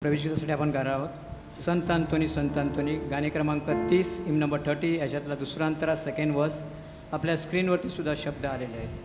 प्रवेशिकेसाठी आपण गाणार आहोत. संत अंतोनी गाणे क्रमांक 30 इम नंबर 30 याच्यातला दुसरा अंतरा सेकंड वर्स. आपल्या स्क्रीनवरती सुद्धा शब्द आलेले आहेत.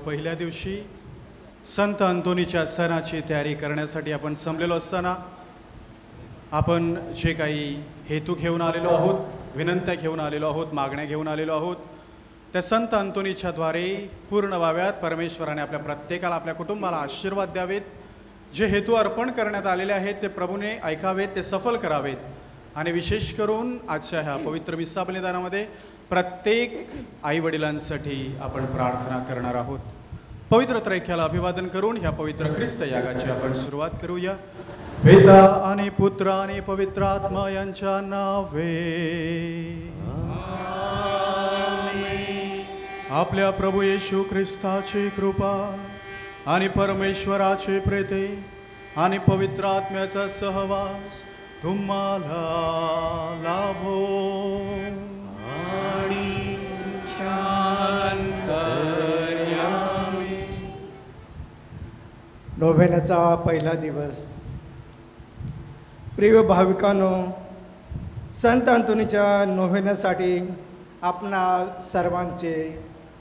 पहिल्या दिवशी संत अंतोनीच्या सणाची तयारी करण्यासाठी आपण जमलेलो असताना आपण जे काही हेतू घेऊन आलेलो आहोत, विनंत्या घेऊन आलेलो आहोत, मागण्या घेऊन आलेलो आहोत, त्या संत अंतोनीच्या द्वारे पूर्ण व्हाव्यात. परमेश्वराने आपल्या प्रत्येकाला, आपल्या कुटुंबाला आशीर्वाद द्यावेत. जे हेतू अर्पण करण्यात आलेले आहेत ते प्रभूने ऐकावेत, ते सफल करावेत. आणि विशेष करून आजच्या ह्या पवित्र मिसा बलिदानामध्ये प्रत्येक आईवडिलांसाठी आपण प्रार्थना करणार आहोत. पवित्र त्रैख्याला अभिवादन करून ह्या पवित्र ख्रिस्त यागाची आपण सुरुवात करूया. पिता आणि पुत्र आणि पवित्र आत्मा यांच्या नावे. आपल्या प्रभू येशू ख्रिस्ताची कृपा आणि परमेश्वराचे प्रेते आणि पवित्र आत्म्याचा सहवास तुम्हाला लाभो. नोव्हेनाचा पहिला दिवस. प्रिय भाविकांनो, संत अंतोनीच्या नोव्हेनासाठी आपणा सर्वांचे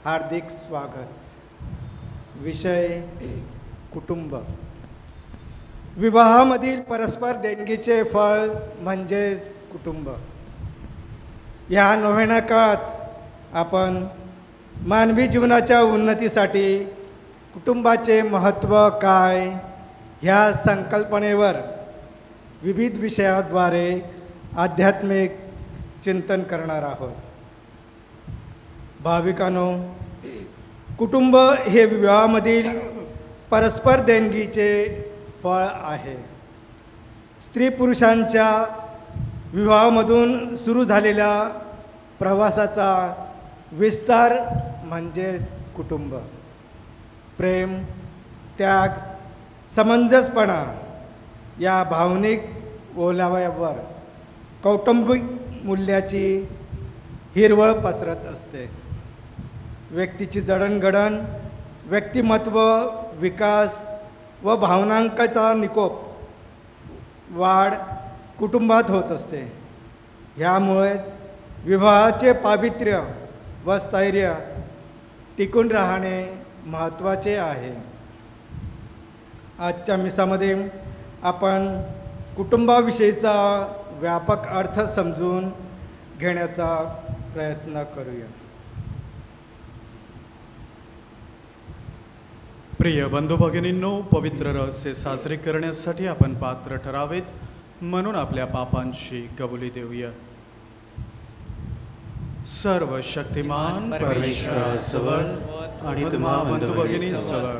हार्दिक स्वागत. विषय कुटुंब. विवाहामधील परस्पर देणगीचे फळ म्हणजेच कुटुंब. या नोव्हेना काळात आपण मानवी जीवनाच्या उन्नतीसाठी कुटुंबाचे महत्त्व काय ह्या संकल्पनेवर विविध विषयाद्वारे आध्यात्मिक चिंतन करणार आहोत. भाविकांनो, कुटुंब हे विवाहामधील परस्पर देणगीचे फळ आहे. स्त्री पुरुषांच्या विवाहामधून सुरू झालेल्या प्रवासाचा विस्तार म्हणजेच कुटुंब. प्रेम, त्याग, समंजसपणा या भावनिक ओलाव्यावर कौटुंबिक मूल्याची हिरवळ पसरत असते. व्यक्तीची जडणघडण, व्यक्तिमत्व विकास व भावनांकाचा निकोप वाढ कुटुंबात होत असते. ह्यामुळेच विवाहाचे पावित्र्य व स्थैर्य टिकून राहणे महत्त्वाचे आहे. आजच्या मिसामध्ये आपण कुटुंबाविषयीचा व्यापक अर्थ समजून घेण्याचा प्रयत्न करूया. प्रिय बंधू भगिनींनो, पवित्र रहस्य साजरे करण्यासाठी आपण पात्र ठरावेत, म्हणून आपल्या पापांची कबुली देऊया. सर्व शक्तिमान परमेश्वराजवळ आणि तुम्हा बंधू भगिनींजवळ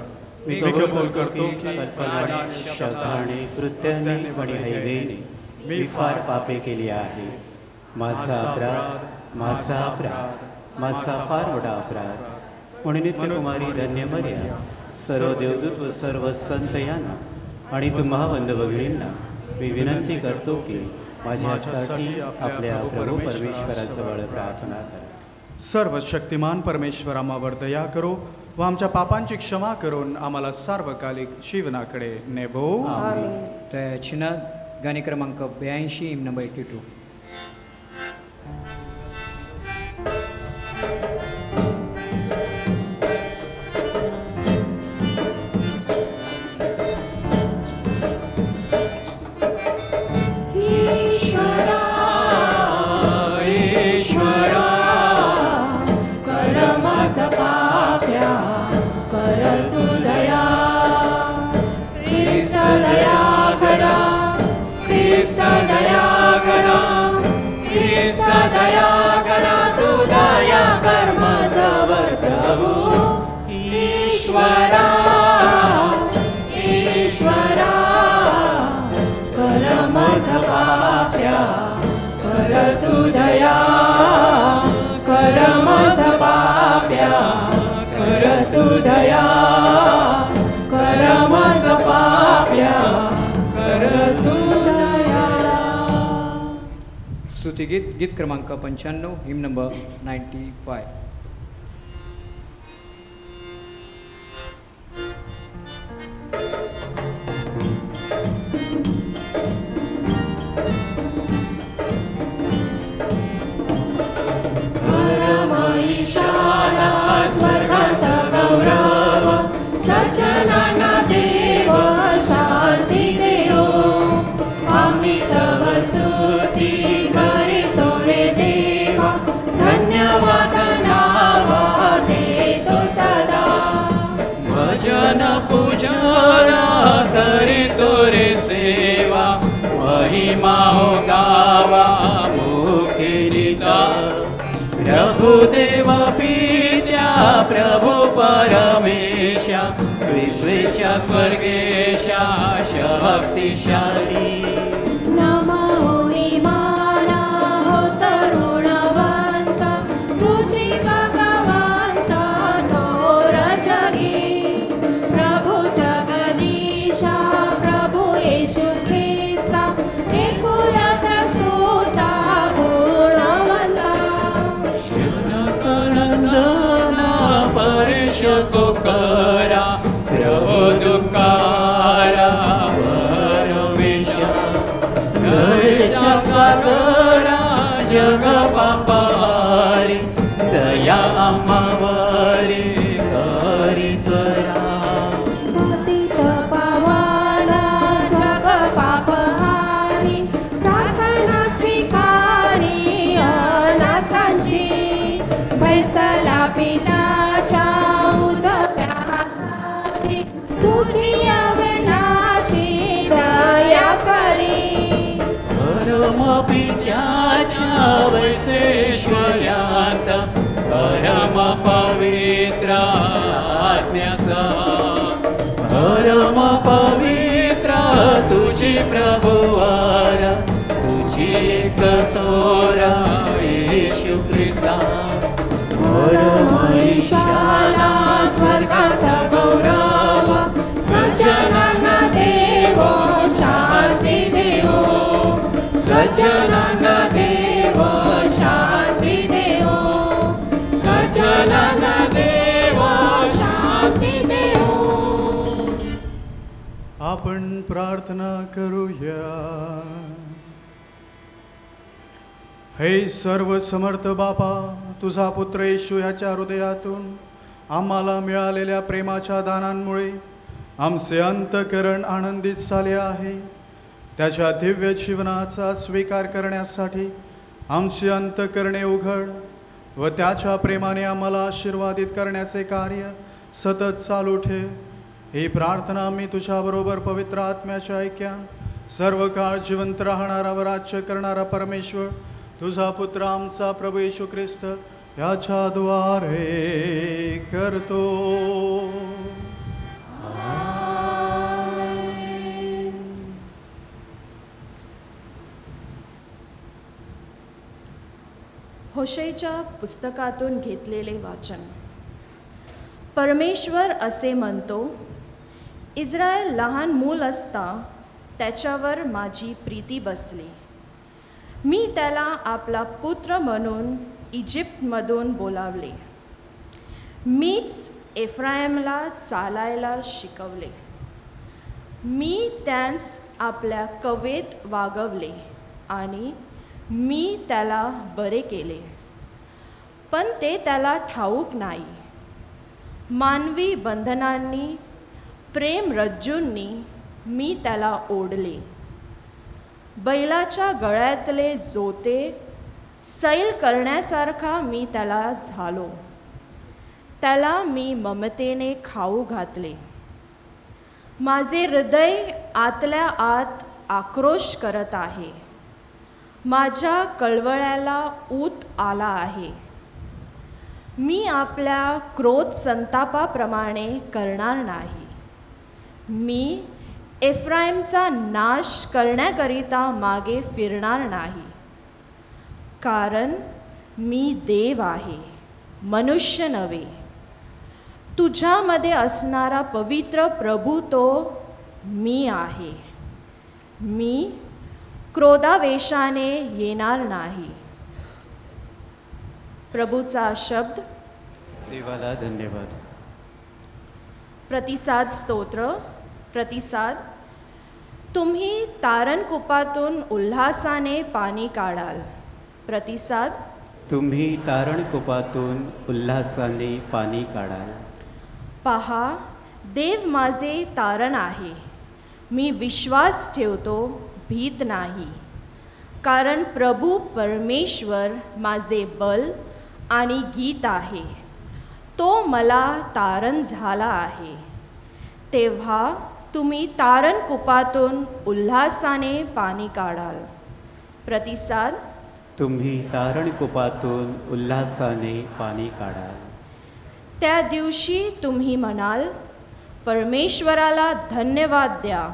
मी कबूल करतो की कल्पनेने, शब्दाने, कृत्याने आणि हैवेने मी फार पापे केली आहे. माझा फार मोठा अपराध. म्हणून नित्यकुमारी धन्य मर्या, सर्व देवदूत व सर्व संत यांना आणि तुम्हा बंधू भगिनींना मी विनंती करतो की माझ्यासाठी आपल्या प्रभू परमेश्वराजवळ प्रार्थना करा. सर्व शक्तिमान परमेश्वर आम्हावर दया करो व आमच्या पापांची क्षमा करून आम्हाला सार्वकालिक जीवनाकडे नेभो. तर छिना गाणी क्रमांक 82 हिम नंबर 82. स्तुतिगीत गीत क्रमांक 95 हिम नंबर 95. प्रभुदेवा पित्या प्रभु परमेशा विश्वेच्या स्वर्गेशा शक्तिशाली नमो इमाना हो तरुणवंत तुझी भगवंत थोर जगी प्रभु जगदीशा प्रभु येशू ख्रिस्ता एकुलत सुता गुणवंता को करा प्रभु दुकारा परमेशा घरच्या सागरा जग पापारी दया आम्हावरी करी त्वरा. पतित पावना जग पापहारी प्रार्थना स्वीकारी अनाथांची फैसला पिताच्या तुझी अविनाशी दया करी. परम पित्याच्या वैसेश्वर्यात परम पवित्र आज्ञासा परम पवित्र तुझी प्रभुवार तुझी कतोरा येशू ख्रिस्ता परम ईशाना स्वर्गात गौरव सज्जनांना देव शांती देवो सज्जनांना देव शांती देवो सज्जनांना देव शांती देवो. आपण प्रार्थना करूया. हे सर्व समर्थ बापा, तुझा पुत्र येशू याच्या हृदयातून आम्हाला मिळालेल्या प्रेमाच्या दानांमुळे आमचे अंतःकरण आनंदित झाले आहे. त्याच्या दिव्य जीवनाचा स्वीकार करण्यासाठी आमची अंतःकरणे उघड व त्याच्या प्रेमाने आम्हाला आशीर्वादित करण्याचे कार्य सतत चालू ठेव. ही प्रार्थना मी तुझ्याबरोबर पवित्र आत्म्याच्या ऐक्यान सर्व काळ जिवंत राहणारा व राज्य करणारा परमेश्वर तुझा पुत्र आमचा प्रभू येशू ख्रिस्त याच्याद्वारे करतो. होशेच्या पुस्तकातून घेतलेले वाचन. परमेश्वर असे म्हणतो, इस्रायल लहान मूल असता त्याच्यावर माझी प्रीती बसली. मी त्याला आपला पुत्र म्हणून इजिप्तमधून बोलावले. मीच एफ्राईमला चालायला शिकवले. मी त्यांस आपल्या कवेत वागवले आणि मी त्याला बरे केले. पण ते त्याला ठाऊक नाही. मानवी बंधनांनी प्रेम रज्जूंनी मी त्याला ओढले. बैलाच्या गळ्यातले जोते सैल करण्यासारखा मी त्याला झालो. त्याला मी ममतेने खाऊ घातले. माझे हृदय आतल्या आत आक्रोश करत आहे. माझ्या कळवळ्याला ऊत आला आहे. मी आपल्या क्रोध संतापाप्रमाणे करणार नाही. मी एफ्राईमचा नाश करण्याकरिता मागे फिरणार नाही. कारण मी देव आहे, मनुष्य नव्हे. तुझ्यामध्ये असणारा पवित्र प्रभू तो मी आहे. मी क्रोधावेशाने येणार नाही. प्रभूचा शब्द. देवाला धन्यवाद. प्रतिसाद स्तोत्र. प्रतिसाद. तुम्ही तारणकुपातून उल्हासाने पाणी काढाल. प्रतिसाद. तुम्ही तारणकुपातून उल्हासाने पाणी काढाल. पहा, देव माझे तारण आहे. मी विश्वास ठेवतो, भीत नाही. कारण प्रभू परमेश्वर माझे बल आणि गीत आहे. तो मला तारण झाला आहे. तेव्हा तुम्ही तारणकुपातून उल्हासाने पाणी काढाल. प्रतिसाद. तुम्ही तारणकुपातून उल्हासाने पाणी काढाल. त्या दिवशी तुम्ही म्हणाल, परमेश्वराला धन्यवाद द्या.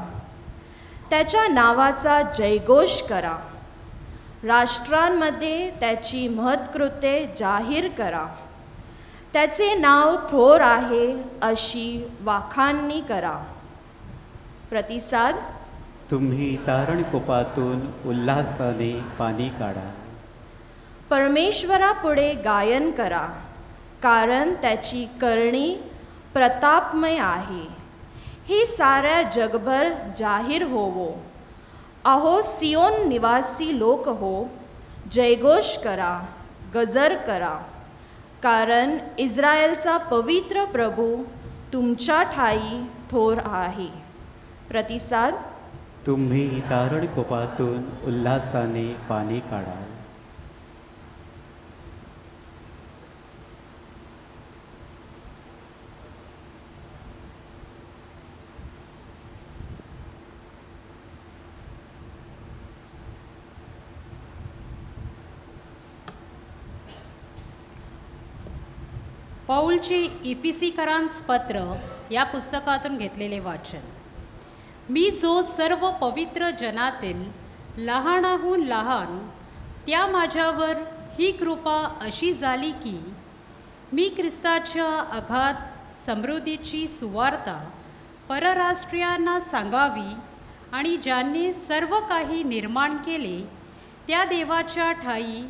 त्याच्या नावाचा जयघोष करा. राष्ट्रांमध्ये त्याची महत्कृत्ये जाहीर करा. त्याचे नाव थोर आहे अशी वाखाणणी करा. प्रतिसाद. तुम्ही तारणकुपातून उल्हासाने पाणी काढाल. परमेश्वरापुढे गायन करा, कारण त्याची करणी प्रतापमय आहे. हे साऱ्या जगभर जाहीर होवो. अहो सियोन निवासी लोक हो, जयघोष करा, गजर करा. कारण इस्रायलचा पवित्र प्रभू तुमच्या ठाई थोर आहे. प्रतिसाद. तुम्ही तारणकुपातून उल्हासाने पाणी काढाल. पौलचे इफिसीकरांस पत्र या पुस्तकातून घेतलेले वाचन. मी जो सर्व पवित्र जनातील लहानाहून लहान, त्या माझ्यावर ही कृपा अशी झाली की मी ख्रिस्ताच्या अगाध समृद्धीची सुवार्ता परराष्ट्रीयांना सांगावी आणि ज्यांनी सर्व काही निर्माण केले त्या देवाच्या ठाई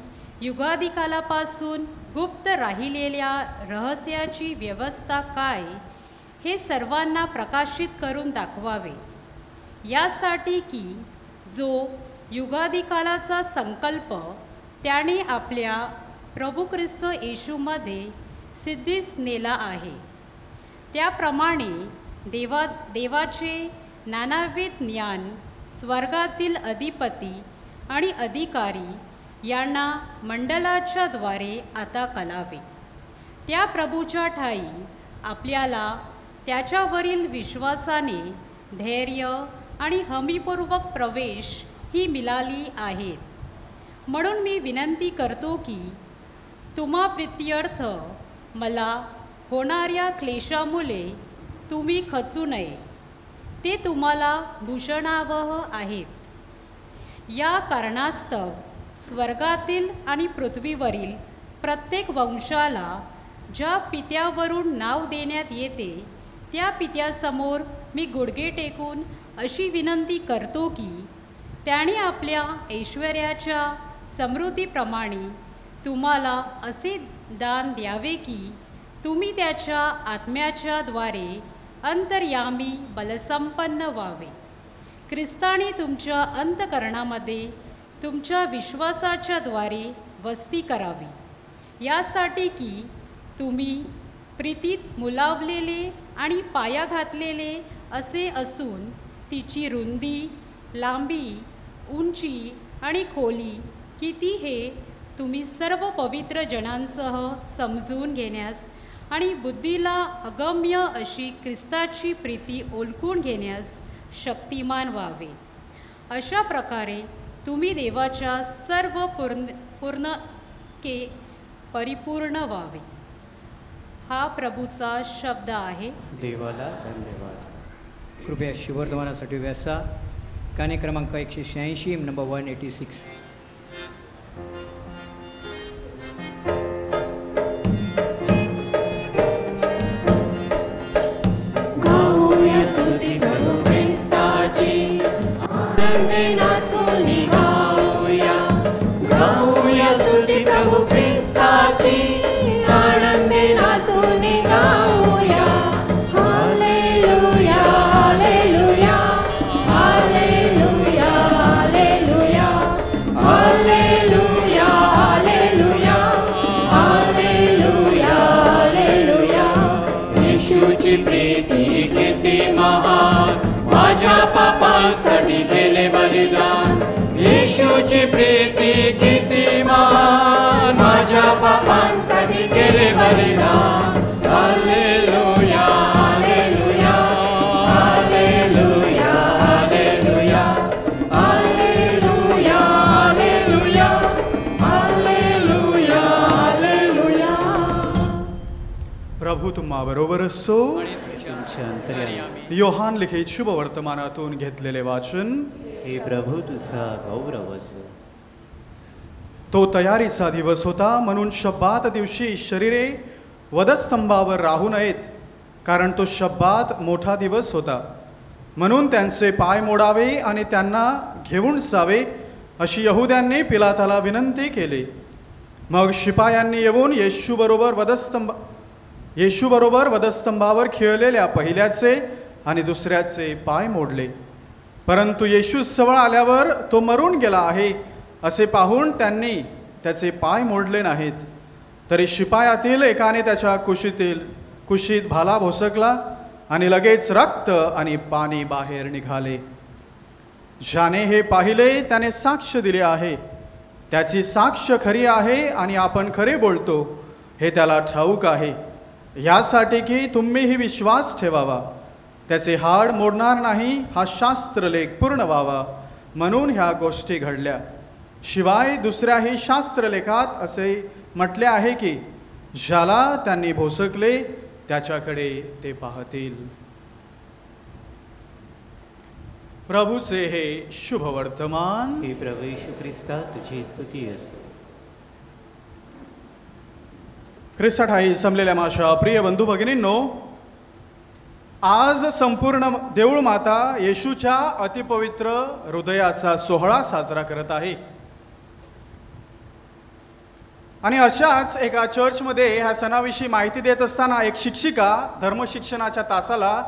युगादिकालापासून गुप्त राहिलेल्या रहस्याची व्यवस्था काय हे सर्वांना प्रकाशित करून दाखवावे. यासाठी की जो युगादिकालाचा संकल्प त्याने आपल्या प्रभू ख्रिस्त येशूमध्ये सिद्धीस नेला आहे, त्याप्रमाणे देवाचे नानाविध ज्ञान स्वर्गातील अधिपती आणि अधिकारी यांना मंडलाच्या द्वारे आता कळावे. त्या प्रभूच्या ठाई आपल्याला त्याच्यावरील विश्वासाने धैर्य आणि हमीपूर्वक प्रवेश ही मिळाली आहेत. म्हणून मी विनंती करतो की तुम्हा प्रित्यर्थ मला होणाऱ्या क्लेशामुळे तुम्ही खचू नये. ते तुम्हाला भूषणावह आहेत. या कारणास्तव स्वर्गातील आणि पृथ्वीवरील प्रत्येक वंशाला ज्या पित्यावरून नाव देण्यात येते त्या पित्यासमोर मी गुडघे टेकून अशी विनंती करतो की त्याने आपल्या ऐश्वर्याच्या समृद्धीप्रमाणे तुम्हाला असे दान द्यावे की तुम्ही त्याच्या आत्म्याच्या द्वारे अंतर्यामी बलसंपन्न व्हावे. ख्रिस्ताने तुमच्या अंतःकरणामध्ये तुमच्या विश्वासाच्या द्वारे वस्ती करावी, यासाठी की तुम्ही प्रीतीत मुलावलेले आणि पाया घातलेले असे असून तिची रुंदी, लांबी, उंची आणि खोली किती हे तुम्ही सर्व पवित्र जनांसह समजून घेण्यास आणि बुद्धीला अगम्य अशी ख्रिस्ताची प्रीती ओळखून घेण्यास शक्तिमान व्हावे. अशा प्रकारे तुम्ही देवाच्या सर्व पूर्णके परिपूर्ण व्हावे. हा प्रभूचा शब्द आहे. देवाला धन्यवाद. कृपया शिवर्धमानासाठी व्यासा गाणे क्रमांक 186 नंबर 186. गाऊया स्तुती प्रभू ख्रिस्ताची, आनंदे नाचून गाऊया. गाऊया स्तुती प्रभू ख्रिस्ताची, आनंदे नाचून गाऊया. हालेलुया हालेलुया हालेलुया हालेलुया हालेलुया हालेलुया हालेलुया हालेलुया. येशूची प्रीती किती महान, माझ्या पापांसाठी केले बलिदान. येशूची प्रीती किती महान, माझ्या पापांसाठी केले बलिदान. हालेलुया हालेलुया हालेलुया हालेलुया हालेलुया हालेलुया हालेलुया हालेलुया. प्रभू तुम्हा बरोबर असो. तुमच्या अंतर्यामी योहान लिखित शुभ वर्तमानातून घेतलेले वाचन. हे प्रभू तुझा गौरव असो. तो तयारीचा दिवस होता, म्हणून शब्बात दिवशी शरीरे वधस्तंभावर राहू नयेत, कारण तो शब्बात मोठा दिवस होता. म्हणून त्यांचे पाय मोडावे आणि त्यांना घेऊन जावे अशी पिलाताला विनंती केली. मग शिपायांनी येऊन येशूबरोबर वधस्तंभावर खिळलेल्या पहिल्याचे आणि दुसऱ्याचे पाय मोडले. परंतु येशू जवळ आल्यावर तो मरून गेला आहे असे पाहून त्यांनी त्याचे पाय मोडले नाहीत. तरी शिपायातील एकाने त्याच्या कुशीत भाला भोसकला आणि लगेच रक्त आणि पाणी बाहेर निघाले. ज्याने हे पाहिले त्याने साक्ष दिले आहे. त्याची साक्ष खरी आहे आणि आपण खरे बोलतो हे त्याला ठाऊक आहे, यासाठी की तुम्हीही विश्वास ठेवावा. त्याचे हाड मोडणार नाही हा शास्त्रलेख पूर्ण व्हावा, म्हणून ह्या गोष्टी घडल्या. शिवाय दुसऱ्याही शास्त्रलेखात असे म्हटले आहे की ज्याला त्यांनी भोसकले त्याच्याकडे ते पाहतील. प्रभूचे हे शुभ वर्तमान. हे प्रभू येशू ख्रिस्ता तुझी स्तुती असो. ख्रिस्ताठाई जमलेल्या माझ्या प्रिय बंधू भगिनींनो, आज संपूर्ण देऊळ माता येशूच्या अतिपवित्र हृदयाचा सोहळा साजरा करत आहे. आणि अशाच एका चर्चमध्ये ह्या सणाविषयी माहिती देत असताना एक शिक्षिका धर्मशिक्षणाच्या तासाला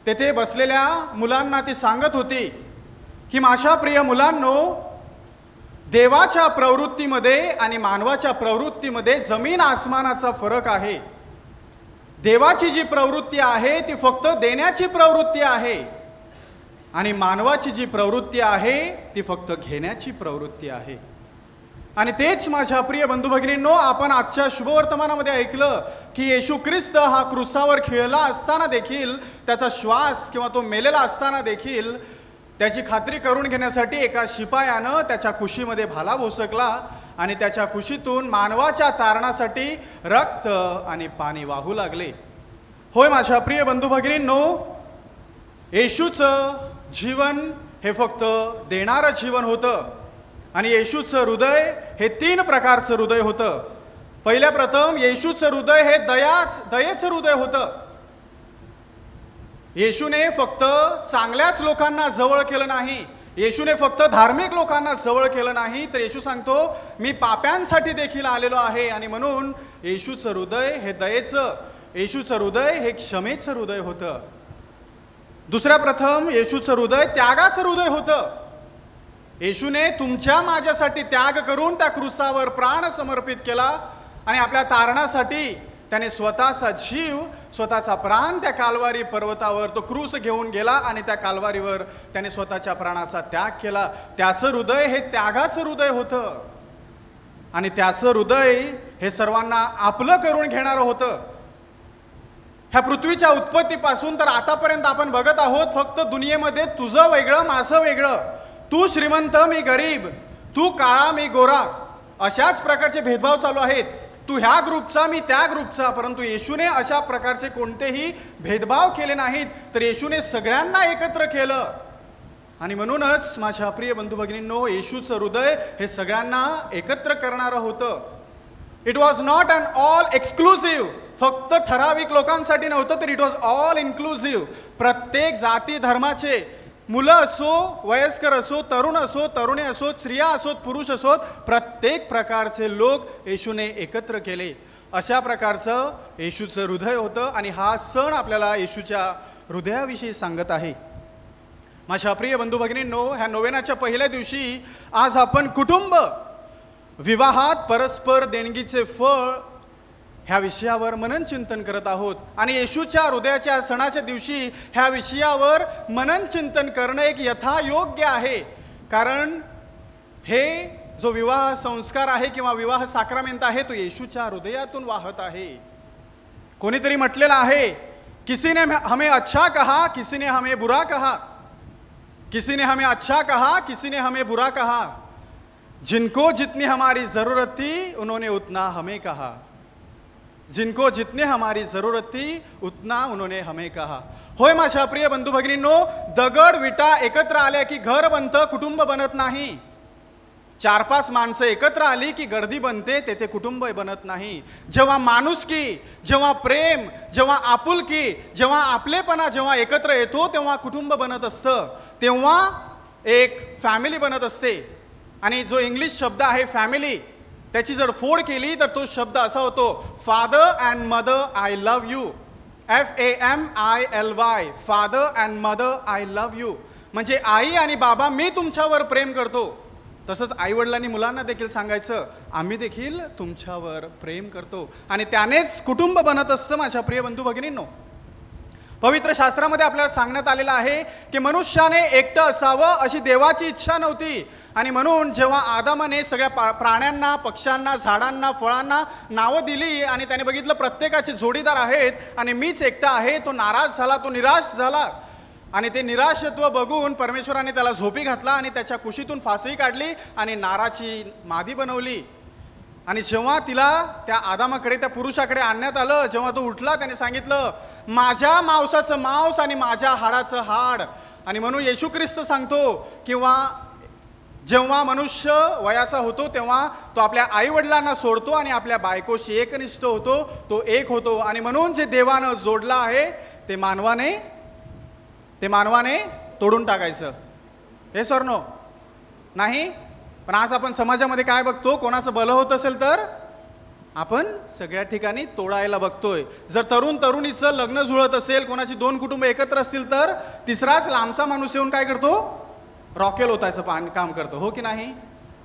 तेथे बसलेल्या मुलांना ती सांगत होती की माझ्या प्रिय मुलांनो, देवाच्या प्रवृत्तीमध्ये आणि मानवाच्या प्रवृत्तीमध्ये जमीन आसमानाचा फरक आहे. देवाची जी प्रवृत्ती आहे ती फक्त देण्याची प्रवृत्ती आहे आणि मानवाची जी प्रवृत्ती आहे ती फक्त घेण्याची प्रवृत्ती आहे. आणि तेच माझ्या प्रिय बंधू भगिनींनो, आपण आजच्या शुभवर्तमानामध्ये ऐकलं की येशू ख्रिस्त हा क्रूसावर खिळला असताना देखील, त्याचा श्वास किंवा तो मेलेला असताना देखील त्याची खात्री करून घेण्यासाठी एका शिपायानं त्याच्या कुशीमध्ये भाला भोसकला आणि त्याच्या कुशीतून मानवाच्या तारणासाठी रक्त आणि पाणी वाहू लागले. होय माझ्या प्रिय बंधू भगिनींनो, येशूचं जीवन हे फक्त देणारं जीवन होतं आणि येशूचं हृदय हे 3 प्रकारचं हृदय होतं. पहिल्या प्रथम येशूचं हृदय हे दयेचं हृदय होतं. येशूने फक्त चांगल्याच लोकांना जवळ केलं नाही, येशूने फक्त धार्मिक लोकांना जवळ केलं नाही, तर येशू सांगतो मी पाप्यांसाठी देखील आलेलो आहे. आणि म्हणून येशूचं हृदय हे दयेचं, येशूचं हृदय हे क्षमेचं हृदय होतं. दुसऱ्या प्रथम येशूचं हृदय त्यागाचं हृदय होतं. येशूने तुमच्या माझ्यासाठी त्याग करून त्या क्रूसावर प्राण समर्पित केला आणि आपल्या तारणासाठी त्याने स्वतःचा जीव, स्वतःचा प्राण त्या कालवारी पर्वतावर तो क्रूस घेऊन गेला आणि त्या कालवारीवर त्याने स्वतःच्या प्राणाचा त्याग केला. त्याचं हृदय हे त्यागाचं हृदय होतं आणि त्याचं हृदय हे सर्वांना आपलं करून घेणारं होतं. ह्या पृथ्वीच्या उत्पत्तीपासून तर आतापर्यंत आपण बघत आहोत फक्त दुनियेमध्ये तुझं वेगळं, माझं वेगळं, तू श्रीमंत मी गरीब, तू काळा मी गोरा, अशाच प्रकारचे भेदभाव चालू आहेत. तू ह्या ग्रुपचा मी त्या ग्रुपचा, परंतु येशूने अशा प्रकारचे कोणतेही भेदभाव केले नाहीत, तर येशूने सगळ्यांना एकत्र केलं. आणि म्हणूनच माझ्या प्रिय बंधू भगिनींनो, येशूचं हृदय हे सगळ्यांना एकत्र करणारं होतं. It was not an all exclusive, फक्त ठराविक लोकांसाठी नव्हतं, तर इट वॉज ऑल इन्क्लुसिव्ह. प्रत्येक जाती धर्माचे, मुलं असो, वयस्कर असो, तरुण असो, तरुणी असोत, स्त्रिया असोत, पुरुष असोत, प्रत्येक प्रकारचे लोक येशूने एकत्र केले. अशा प्रकारचं येशूचं हृदय होतं आणि हा सण आपल्याला येशूच्या हृदयाविषयी सांगत आहे. माझ्या प्रिय बंधू भगिनींनो, ह्या नोवेनाच्या पहिल्या दिवशी आज आपण कुटुंब, विवाहात परस्पर देणगीचे फळ ह्या विषयावर मनन चिंतन करत आहोत. आणि येशूच्या हृदयाच्या सणाच्या दिवशी ह्या विषयावर मनन चिंतन करणं एक यथायोग्य आहे, कारण हे जो विवाह संस्कार आहे किंवा विवाह साक्रामेंट आहे तो येशूच्या हृदयातून वाहत आहे. कोणीतरी म्हटलेलं आहे, किसी ने हमें अच्छा कहा, किसी ने हमें बुरा कहा, किसी ने हमें अच्छा कहा, किसी ने हमें बुरा कहा, जिनको जितनी हमारी जरूरत थी उन्होंने उतना हमें कहा, जिनको जितने हमारी जरूरत थी उतना उन्होंने हमें कहा. होय माझ्या प्रिय बंधू भगिनींनो, दगड विटा एकत्र आल्या की घर बनतं, कुटुंब बनत नाही. 4-5 माणसं एकत्र आली की गर्दी बनते, तेथे कुटुंब बनत नाही. जेव्हा माणुसकी, जेव्हा प्रेम, जेव्हा आपुलकी, जेव्हा आपलेपणा जेव्हा एकत्र येतो तेव्हा कुटुंब बनत असतं, तेव्हा एक फॅमिली बनत असते. आणि जो इंग्लिश शब्द आहे फॅमिली, त्याची जर फोड केली तर तो शब्द असा होतो, father and mother I love you. FAMILY, father and mother I love you. म्हणजे आई आणि बाबा मी तुमच्यावर प्रेम करतो. तसंच आईवडिलांनी मुलांना देखील सांगायचं, आम्ही देखील तुमच्यावर प्रेम करतो. आणि त्यानेच कुटुंब बनत असतं. माझ्या प्रिय बंधू भगिनींनो, पवित्र शास्त्रामध्ये आपल्याला सांगण्यात आलेलं आहे की मनुष्याने एकटं असावं अशी देवाची इच्छा नव्हती. आणि म्हणून जेव्हा आदामाने सगळ्या प्राण्यांना, पक्ष्यांना, झाडांना, फळांना नावं दिली आणि त्याने बघितलं प्रत्येकाचे जोडीदार आहेत आणि मीच एकटा आहे, तो नाराज झाला, तो निराश झाला. आणि ते निराशत्व बघून परमेश्वराने त्याला झोपी घातला आणि त्याच्या कुशीतून फासही काढली आणि नाराची मादी बनवली. आणि जेव्हा तिला त्या आदामाकडे, त्या पुरुषाकडे आणण्यात आलं, जेव्हा तो उठला त्याने सांगितलं, माझ्या मांसाचं मांस आणि माझ्या हाडाचं हाड. आणि म्हणून येशू ख्रिस्त सांगतो किंवा जेव्हा मनुष्य वयाचा होतो तेव्हा तो आपल्या आईवडिलांना सोडतो आणि आपल्या बायकोशी एकनिष्ठ होतो, तो एक होतो. आणि म्हणून जे देवानं जोडलं आहे ते मानवाने तोडून टाकायचं. हे सर नो नाही. पण आज आपण समाजामध्ये काय बघतो, कोणाचं भलं होत असेल तर आपण सगळ्या ठिकाणी तोडायला बघतोय. जर तरुण तरुणीचं लग्न जुळत असेल, कोणाची 2 कुटुंब एकत्र असतील तर तिसराच लांबचा माणूस येऊन काय करतो, रॉकेल होतायचं काम करतो, हो की नाही.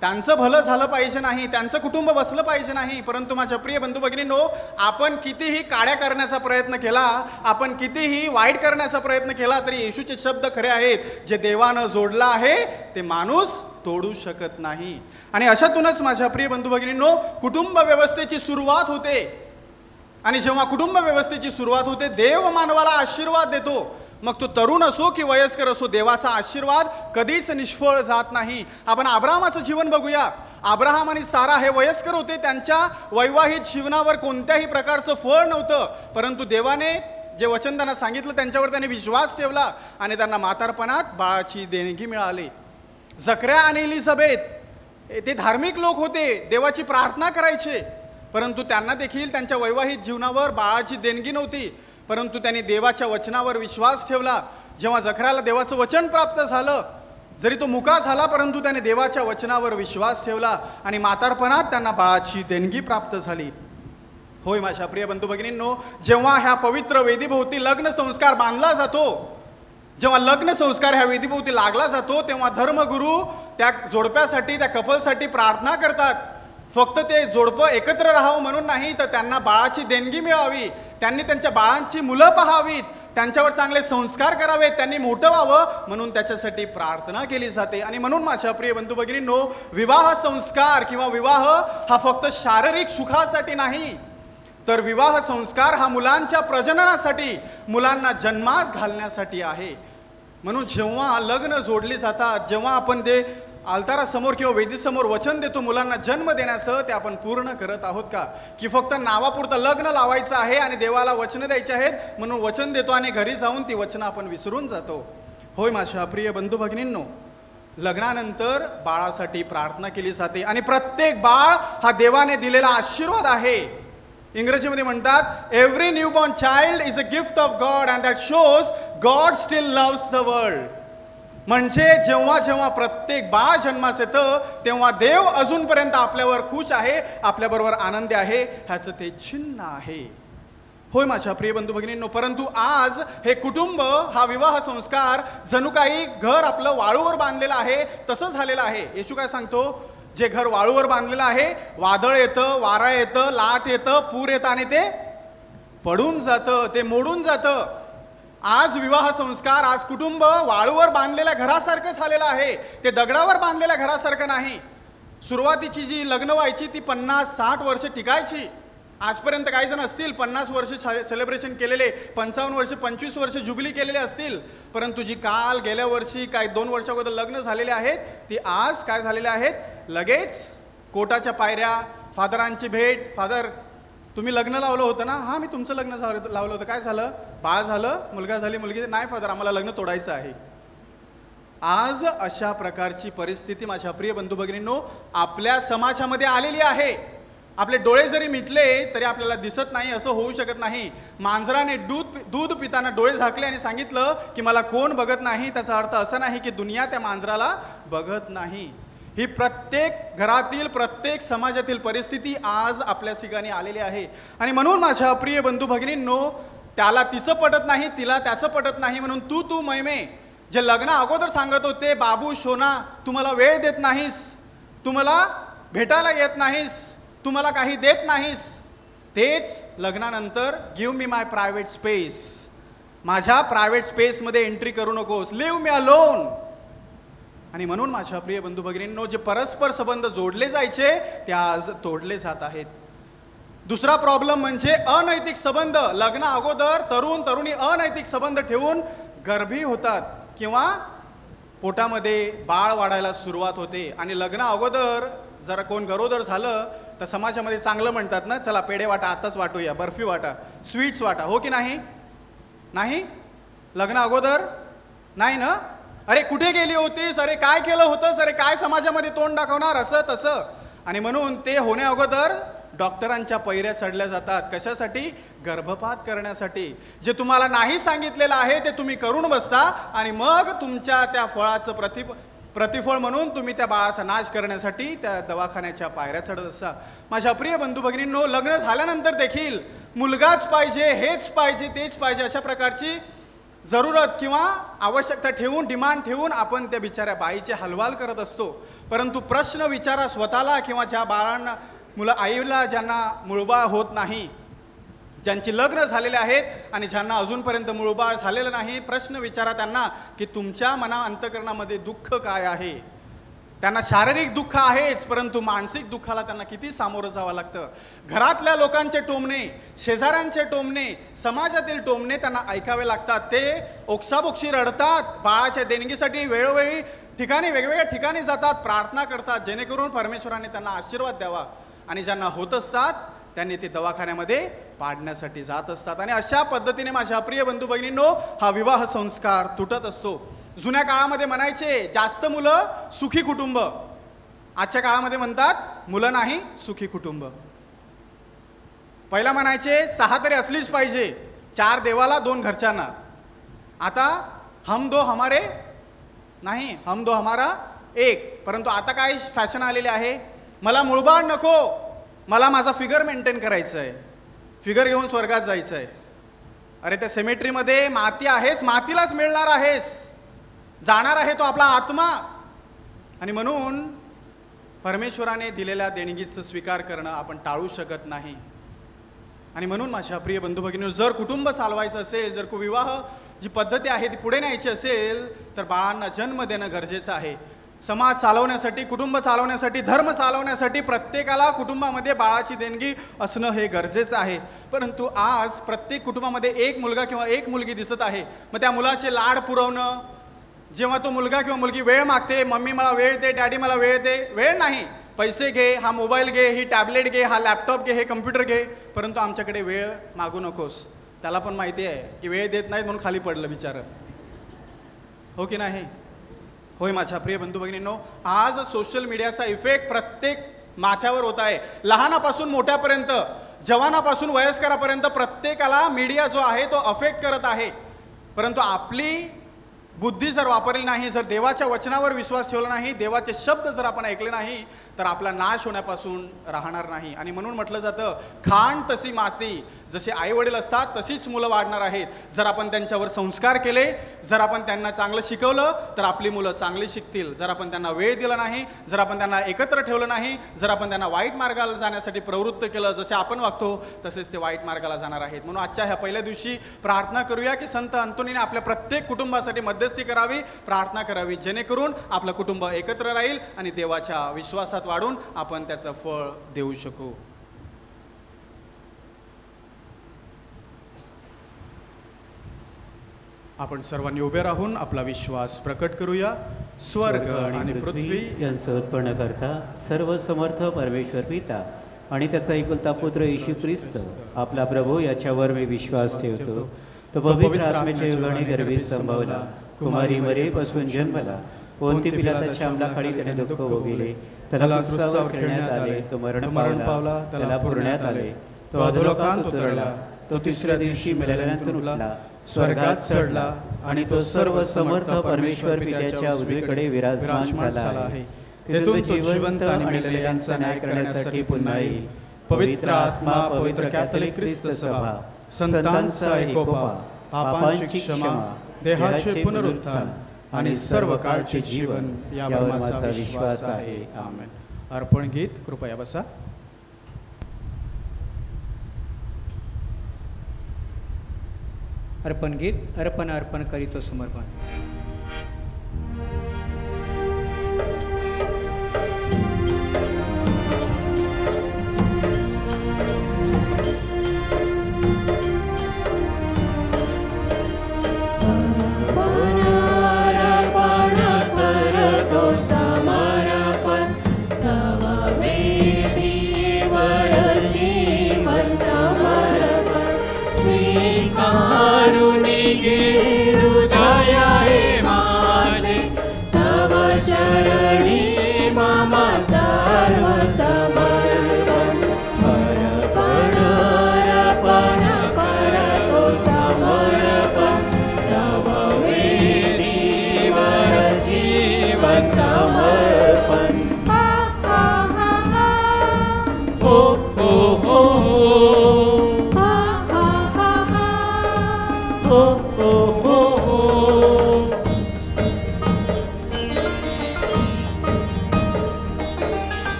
त्यांचं भलं झालं पाहिजे नाही, त्यांचं कुटुंब बसलं पाहिजे नाही, परंतु माझ्या प्रिय बंधू भगिनींनो, आपण कितीही काड्या करण्याचा प्रयत्न केला, आपण कितीही वाईट करण्याचा प्रयत्न केला, तरी येशूचे शब्द खरे आहेत, जे देवानं जोडलं आहे ते माणूस तोडू शकत नाही. आणि अशातूनच माझ्या प्रिय बंधू भगिनींनो, कुटुंब व्यवस्थेची सुरुवात होते. आणि जेव्हा कुटुंब व्यवस्थेची सुरुवात होते, देव मानवाला आशीर्वाद देतो. मग तो तरुण असो की वयस्कर असो, देवाचा आशीर्वाद कधीच निष्फळ जात नाही. आपण अब्राहमाचं जीवन बघूया. अब्राहम आणि सारा हे वयस्कर होते, त्यांच्या वैवाहिक जीवनावर कोणत्याही प्रकारचं फळ नव्हतं, परंतु देवाने जे वचन त्यांना सांगितलं त्यांच्यावर त्यांनी विश्वास ठेवला आणि त्यांना म्हातारपणात बाळाची देणगी मिळाली. जकर्या आणि एलिझाबेथ ते धार्मिक लोक होते, देवाची प्रार्थना करायचे, परंतु त्यांना देखील त्यांच्या वैवाहिक जीवनावर बाळाची देणगी नव्हती, परंतु त्यांनी देवाच्या वचनावर विश्वास ठेवला. जेव्हा जकर्याला देवाचं वचन प्राप्त झालं, जरी तो मुका झाला, परंतु त्याने देवाच्या वचनावर विश्वास ठेवला आणि म्हातारपणात त्यांना बाळाची देणगी प्राप्त झाली. होय माझ्या प्रिय बंधू भगिनींनो, जेव्हा ह्या पवित्र वेदीभोवती लग्न संस्कार बांधला जातो, जेव्हा लग्न संस्कार ह्या वेदीभोवती लागला जातो, तेव्हा धर्मगुरू त्या जोडप्यासाठी, त्या कपलसाठी प्रार्थना करतात. फक्त ते जोडपं एकत्र राहावं म्हणून नाही, तर त्यांना बाळाची देणगी मिळावी, त्यांनी त्यांच्या बाळांची मुलं पाहावीत, त्यांच्यावर चांगले संस्कार करावेत, त्यांनी मोठं व्हावं म्हणून त्याच्यासाठी प्रार्थना केली जाते. आणि म्हणून माझ्या प्रिय बंधू भगिनींनो, विवाह संस्कार किंवा विवाह हा फक्त शारीरिक सुखासाठी नाही, तर विवाह संस्कार हा मुलांच्या प्रजननासाठी, मुलांना जन्मास घालण्यासाठी आहे. म्हणून जेव्हा लग्न जोडली जातात, जेव्हा आपण ते अल्तारासमोर किंवा वेदीसमोर वचन देतो मुलांना जन्म देण्याचं, ते आपण पूर्ण करत आहोत का? की फक्त नावापुरतं लग्न लावायचं आहे आणि देवाला वचनं द्यायची आहेत म्हणून वचन देतो आणि घरी जाऊन ती वचनं आपण विसरून जातो. होय माझ्या प्रिय बंधू भगिनींनो, लग्नानंतर बाळासाठी प्रार्थना केली जाते आणि प्रत्येक बाळ हा देवाने दिलेला आशीर्वाद आहे. इंग्रजीमध्ये म्हणतात, every newborn child is a gift of God and that shows God steel loves the world. म्हणजे जेव्हा जेव्हा प्रत्येक बाळ जन्मास येतं, तेव्हा देव अजूनपर्यंत आपल्यावर खुश आहे, आपल्याबरोबर आनंदी आहे, ह्याचं ते चिन्ह आहे. होय माझ्या प्रिय बंधू भगिनींनो, परंतु आज हे कुटुंब हा विवाह संस्कार जणू काही घर आपलं वाळूवर बांधलेलं आहे तसं झालेलं आहे. येशू काय सांगतो, जे घर वाळूवर बांधलेलं आहे, वादळ येतं, वारा येतं, लाट येतं, पूर येतं आणि ते पडून जातं, ते मोडून जातं. आज विवाह संस्कार, आज कुटुंब वाळूवर बांधलेल्या घरासारखं झालेलं आहे, ते दगडावर बांधलेल्या घरासारखं नाही. सुरुवातीची जी लग्न व्हायची ती 50-60 वर्ष टिकायची. आजपर्यंत काही जण असतील 50 वर्ष सेलिब्रेशन केलेले, 55 वर्ष 25 वर्ष जुबिली केलेले असतील, परंतु जी काल गेल्या वर्षी काही 2 वर्षा अगोदर लग्न झालेले आहेत, ती आज काय झालेले आहेत, लगेच कोर्टाच्या पायऱ्या, फादरांची भेट, फादर तुम्ही लग्न लावलं होतं ना, हां मी तुमचं लग्न लावलं होतं, काय झालं, बाळ झालं, मुलगा झाली, मुलगी, नाही फादर आम्हाला लग्न तोडायचं आहे. आज अशा प्रकारची परिस्थिती माझ्या प्रिय बंधू भगिनींनो आपल्या समाजामध्ये आलेली आहे. आपले डोळे जरी मिटले तरी आपल्याला दिसत नाही असं होऊ शकत नाही. मांजराने दूध पिताना डोळे झाकले आणि सांगितलं की मला कोण बघत नाही, त्याचा अर्थ असा नाही की दुनिया त्या मांजराला बघत नाही. ही प्रत्येक घरातील, प्रत्येक समाजातील परिस्थिती आज आपल्या ठिकाणी आलेली आहे. आणि म्हणून माझ्या प्रिय बंधू भगिनींनो, त्याला तिचं पटत नाही, तिला त्याचं पटत नाही, म्हणून तू मैमे जे लग्न अगोदर सांगत होते, बाबू शोना तुम्हाला वेळ देत नाहीस, तुम्हाला भेटायला येत नाहीस, तुम्हाला काही देत नाहीस, तेच लग्नानंतर गिव्ह मी माय प्रायव्हेट स्पेस, माझ्या प्रायव्हेट स्पेसमध्ये एंट्री करू नकोस, लिव्ह मी अलोन. आणि म्हणून माझ्या प्रिय बंधू भगिनींनो, जे परस्पर संबंध जोडले जायचे ते आज तोडले जात आहेत. दुसरा प्रॉब्लेम म्हणजे अनैतिक संबंध. लग्न अगोदर तरुण तरुणी अनैतिक संबंध ठेवून गर्भी होतात किंवा पोटामध्ये बाळ वाढायला सुरुवात होते. आणि लग्न अगोदर जरा कोण गरोदर झालं तर समाजामध्ये चांगलं म्हणतात ना, चला पेढे वाटा, आताच वाटूया, बर्फी वाटा, स्वीट्स वाटा, हो की नाही? नाही, लग्न अगोदर नाही ना, अरे कुठे गेली होतीस, अरे काय केलं होतंस, अरे काय समाजामध्ये तोंड दाखवणार, असं तसं. आणि म्हणून ते होण्या अगोदर डॉक्टरांच्या पैऱ्या चढल्या जातात. कशासाठी? गर्भपात करण्यासाठी. जे तुम्हाला नाही सांगितलेलं आहे ते तुम्ही करून बसता आणि मग तुमच्या त्या फळाचं प्रतिफळ म्हणून तुम्ही त्या बाळाचा नाश करण्यासाठी त्या दवाखान्याच्या पायऱ्या चढत असता. माझ्या प्रिय बंधू भगिनींनो, लग्न झाल्यानंतर देखील मुलगाच पाहिजे, हेच पाहिजे, तेच पाहिजे, अशा प्रकारची जरूरत किंवा आवश्यकता ठेवून, डिमांड ठेवून आपण त्या बिचाऱ्या बाईचे हलवाल करत असतो. परंतु प्रश्न विचारा स्वतःला किंवा ज्या बाळांना आईला ज्यांना मूळबाळ होत नाही, ज्यांची लग्न झालेले आहेत आणि ज्यांना अजूनपर्यंत मूळबाळ झालेलं नाही, प्रश्न विचारा त्यांना की तुमच्या मना अंतःकरणामध्ये दुःख काय आहे. त्यांना शारीरिक दुःख आहेच, परंतु मानसिक दुःखाला त्यांना किती सामोरं जावं लागतं. घरातल्या लोकांचे टोमणे, शेजाऱ्यांचे टोमणे, समाजातील टोमणे त्यांना ऐकावे लागतात. ते ओक्साबोक्षी रडतात, बाळाच्या देणगीसाठी वेळोवेळी वेगवेगळ्या ठिकाणी जातात, प्रार्थना करतात, जेणेकरून परमेश्वराने त्यांना आशीर्वाद द्यावा. आणि ज्यांना होत असतात त्यांनी ते दवाखान्यामध्ये पाडण्यासाठी जात असतात. आणि अशा पद्धतीने माझ्या प्रिय बंधू भगिनींनो, हा विवाह संस्कार तुटत असतो. जुन्या काळामध्ये म्हणायचे जास्त मुलं सुखी कुटुंब, आजच्या काळामध्ये म्हणतात मुलं नाही सुखी कुटुंब. पहिला म्हणायचे 6 तरी असलीच पाहिजे, 4 देवाला 2 घरच्यांना. आता हम दो हमारे नाही, हम दो हमारा एक. परंतु आता काय फॅशन आलेली आहे, मला मूळबाळ नको, मला माझा फिगर मेंटेन करायचं आहे, फिगर घेऊन स्वर्गात जायचं आहे. अरे त्या सेमेट्रीमध्ये माती आहेस, मातीलाच मिळणार आहेस, जाणार आहे तो आपला आत्मा. आणि म्हणून परमेश्वराने दिलेल्या देणगीचं स्वीकार करणं आपण टाळू शकत नाही. आणि म्हणून माझ्या प्रिय बंधू भगिनींनो, जर कुटुंब चालवायचं असेल, जर विवाह जी पद्धती आहे ती पुढे न्यायची असेल, तर बाळांना जन्म देणं गरजेचं आहे. समाज चालवण्यासाठी, कुटुंब चालवण्यासाठी, धर्म चालवण्यासाठी प्रत्येकाला कुटुंबामध्ये बाळाची देणगी असणं हे गरजेचं आहे. परंतु आज प्रत्येक कुटुंबामध्ये एक मुलगा किंवा एक मुलगी दिसत आहे. मग त्या मुलाचे लाड पुरवणं, जेव्हा तो मुलगा किंवा मुलगी वेळ मागते, मम्मी मला वेळ दे, डॅडी मला वेळ दे, वेळ नाही, पैसे घे, हा मोबाईल घे, ही टॅबलेट घे, हा लॅपटॉप घे, हे कम्प्युटर घे, परंतु आमच्याकडे वेळ मागू नकोस. त्याला पण माहिती आहे की वेळ देत नाहीत म्हणून खाली पडलं बिचारं, हो की नाही. होय माझ्या प्रिय बंधू भगिनींनो, आज सोशल मीडियाचा इफेक्ट प्रत्येक माथ्यावर होत आहे. लहानापासून मोठ्यापर्यंत, जवानापासून वयस्करापर्यंत प्रत्येकाला मीडिया जो आहे तो अफेक्ट करत आहे. परंतु आपली बुद्धी जर वापरली नाही, जर देवाच्या वचनावर विश्वास ठेवला नाही, देवाचे शब्द जर आपण ऐकले नाही, तर आपला नाश होण्यापासून राहणार नाही. आणि म्हणून म्हटलं जातं, खाण तशी माती, जसे आई वडील असतात तशीच मुलं वाढणार आहेत. जर आपण त्यांच्यावर संस्कार केले, जर आपण त्यांना चांगलं शिकवलं, तर आपली मुलं चांगली शिकतील. जर आपण त्यांना वेळ दिला नाही, जर आपण त्यांना एकत्र ठेवलं नाही, जर आपण त्यांना वाईट मार्गाला जाण्यासाठी प्रवृत्त केलं, जसे आपण वागतो तसेच ते वाईट मार्गाला जाणार आहेत. म्हणून आजच्या ह्या पहिल्या दिवशी प्रार्थना करूया की संत अंतोनीने आपल्या प्रत्येक कुटुंबासाठी मध्यस्थी करावी, प्रार्थना करावी, जेणेकरून आपलं कुटुंब एकत्र राहील आणि देवाच्या विश्वासात वाढून आपण त्याचं फळ देऊ शकू. आपण सर्वांनी उभे राहून आपला विश्वास प्रकट करूया. स्वर्ग आणि पृथ्वी यांचं उत्पन्न करता सर्व समर्थ परमेश्वर पिता आणि त्याचा एकुलता पुत्र येशू ख्रिस्त आपला प्रभू याच्यावर मी विश्वास ठेवतो. तो पवित्र आत्म्याच्या युगाने गर्भीत संभवला, कुमारी मरेपासून जन्मला, पोंती पिलाताच्या अंमलाखाली त्याने दुःख भोगले, त्याला क्रूसावर खेळण्यात आले, तो मरण पावला, त्याला पुरण्यात आले, तो अधोलोकांत उतरला, तो तिसऱ्या दिवशी मेल्यानंतर उठला, स्वर्गात चढला आणि तो सर्व समर्थ परमेश्वर पित्याच्या उजवीकडे विराजमान झाला आहे. तेथून तो जिवंत आणि मेलेल्यांचा न्याय करण्यासाठी पुन्हा येईल. पवित्र आत्मा, पवित्र कॅथलिक ख्रिस्त सभा, संतांचा एकोपा, पापांची क्षमा, देहाचे पुनरुत्थान आणि सर्व काळचे जीवन यावर माझा विश्वास आहे. आमेन. अर्पण गीत कृपया बसा. अर्पण गीत. अर्पण अर्पण करीतो समर्पण.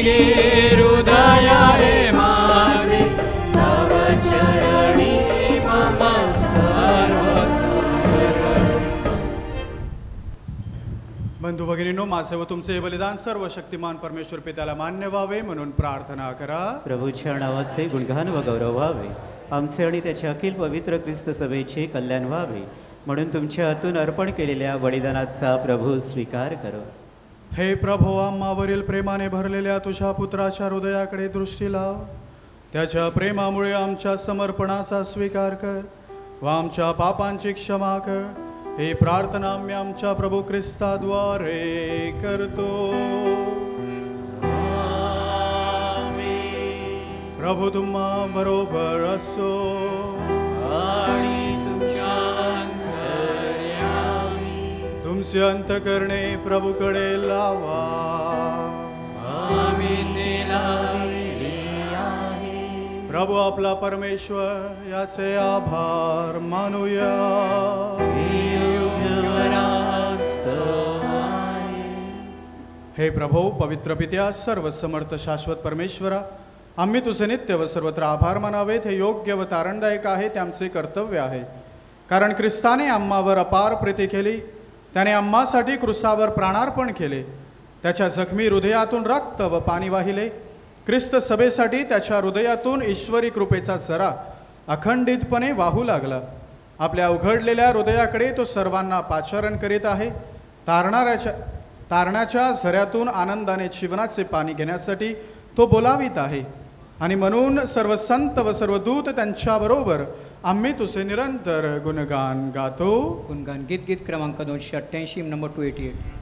गे हृदय हे माझे तव चरणी मम सर्वस्व. बंधू भगिनींनो, माझे व तुमचे हे बलिदान सर्व शक्तिमान परमेश्वर पित्याला मान्य व्हावे म्हणून प्रार्थना करा. प्रभूच्या नावाचे गुणगान व गौरव व्हावे, आमचे आणि त्याच्या अखिल पवित्र ख्रिस्त सभेचे कल्याण व्हावे म्हणून तुमच्या हातून अर्पण केलेल्या बलिदानाचा प्रभू स्वीकार करो. हे प्रभो, आम्हावरील प्रेमाने भरलेल्या तुझ्या पुत्राच्या हृदयाकडे दृष्टी लाव. त्याच्या प्रेमामुळे आमच्या समर्पणाचा स्वीकार कर व आमच्या पापांची क्षमा कर. ही प्रार्थना आम्ही आमच्या प्रभू ख्रिस्ताद्वारे करतो. प्रभू तुम्हा बरोबर असो आणि तुमच्या अंतर्यामी तुमचे अंतकरणे प्रभूकडे लावा. आम्ही ते लावले आहे. प्रभू आपला परमेश्वर याचे आभार मानूया. हे प्रभो, पवित्र पित्या, सर्व समर्थ शाश्वत परमेश्वरा, आम्ही तुझे नित्य व सर्वत्र आभार मानावेत. हे योग्य व तारणदायक आहे, ते आमचे कर्तव्य आहे. कारण ख्रिस्ताने आम्हावर अपार प्रीती केली. त्याने आम्हासाठी क्रुसावर प्राणार्पण केले. त्याच्या जखमी हृदयातून रक्त व पाणी वाहिले. ख्रिस्त सभेसाठी त्याच्या हृदयातून ईश्वरी कृपेचा झरा अखंडितपणे वाहू लागला. आपल्या उघडलेल्या हृदयाकडे तो सर्वांना पाचारण करीत आहे. तारणाच्या झऱ्यातून आनंदाने जीवनाचे पाणी घेण्यासाठी तो बोलावित आहे. आणि म्हणून सर्व संत व सर्व दूत त्यांच्याबरोबर आम्ही तुझे निरंतर गुणगान गातो. गुणगान गीत क्रमांक 288 नंबर 288.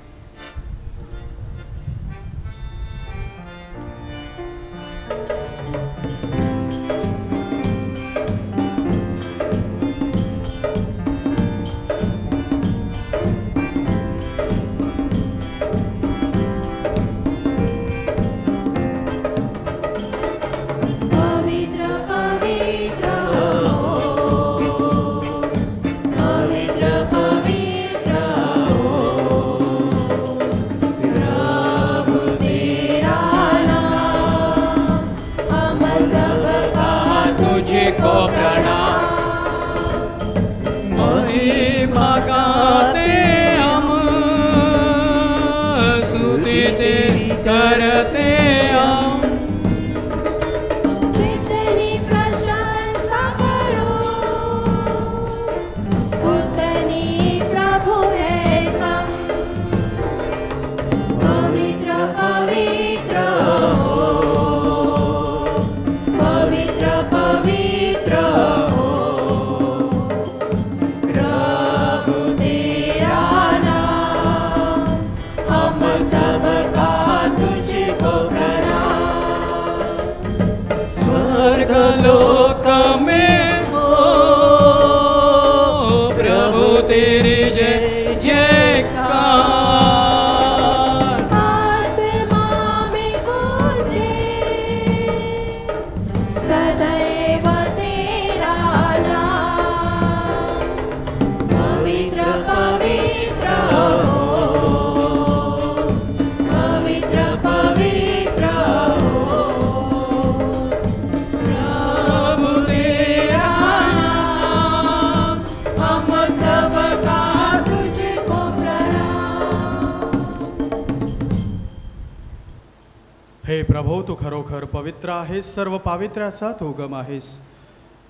हे प्रभो, तू खरोखर पवित्र आहेस. सर्व पावित्र्याचा तू उगम आहेस.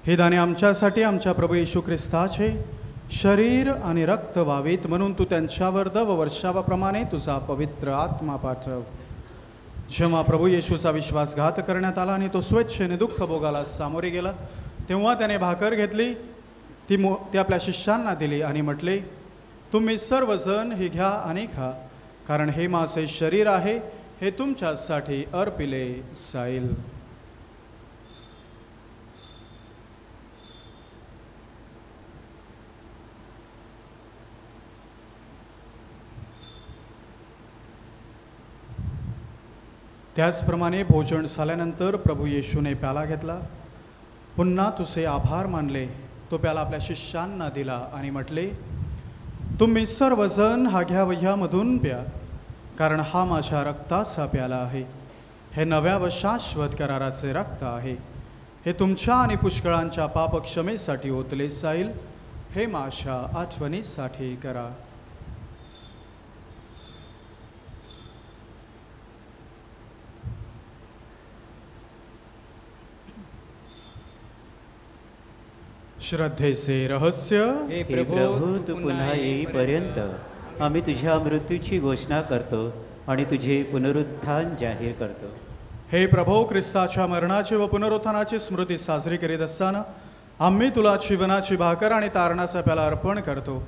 हे दाणे आमच्यासाठी आमच्या प्रभू येशू ख्रिस्ताचे शरीर आणि रक्त व्हावेत म्हणून तू त्यांच्यावर दव वर्षावाप्रमाणे तुझा पवित्र आत्मा पाठव. जेव्हा प्रभू येशूचा विश्वासघात करण्यात आला आणि तो स्वेच्छेने दुःख भोगाला सामोरे गेला, तेव्हा त्याने भाकर घेतली, ती आपल्या शिष्यांना दिली आणि म्हटले, तुम्ही सर्वजण ही घ्या आणि खा, कारण हे माझे शरीर आहे, हे तुमच्यासाठी अर्पिले जाईल. त्याचप्रमाणे भोजन झाल्यानंतर प्रभू येशूने प्याला घेतला, पुन्हा तुझे आभार मानले, तो प्याला आपल्या शिष्यांना दिला आणि म्हटले, तुम्ही सर्वजण हा घ्या व ह्यामधून प्या, कारण हा माझ्या रक्ताचा प्याला आहे. हे नव्या व शाश्वत कराराचे रक्त आहे. हे तुमच्या आणि पुष्कळांच्या पापक्षमेसाठी ओतले जाईल. हे माझ्या आठवणीसाठी करा. श्रद्धेचे रहस्य. हे हे प्रभू तू पुन्हा येईपर्यंत आम्ही तुझ्या मृत्यूची घोषणा करतो आणि तुझे पुनरुत्थान जाहीर करतो. हे प्रभो, ख्रिस्ताच्या मरणाची व पुनरुत्थानाची स्मृती साजरी करीत असताना आम्ही तुला जीवनाची भाकर आणि तारणाचा प्याला अर्पण करतो.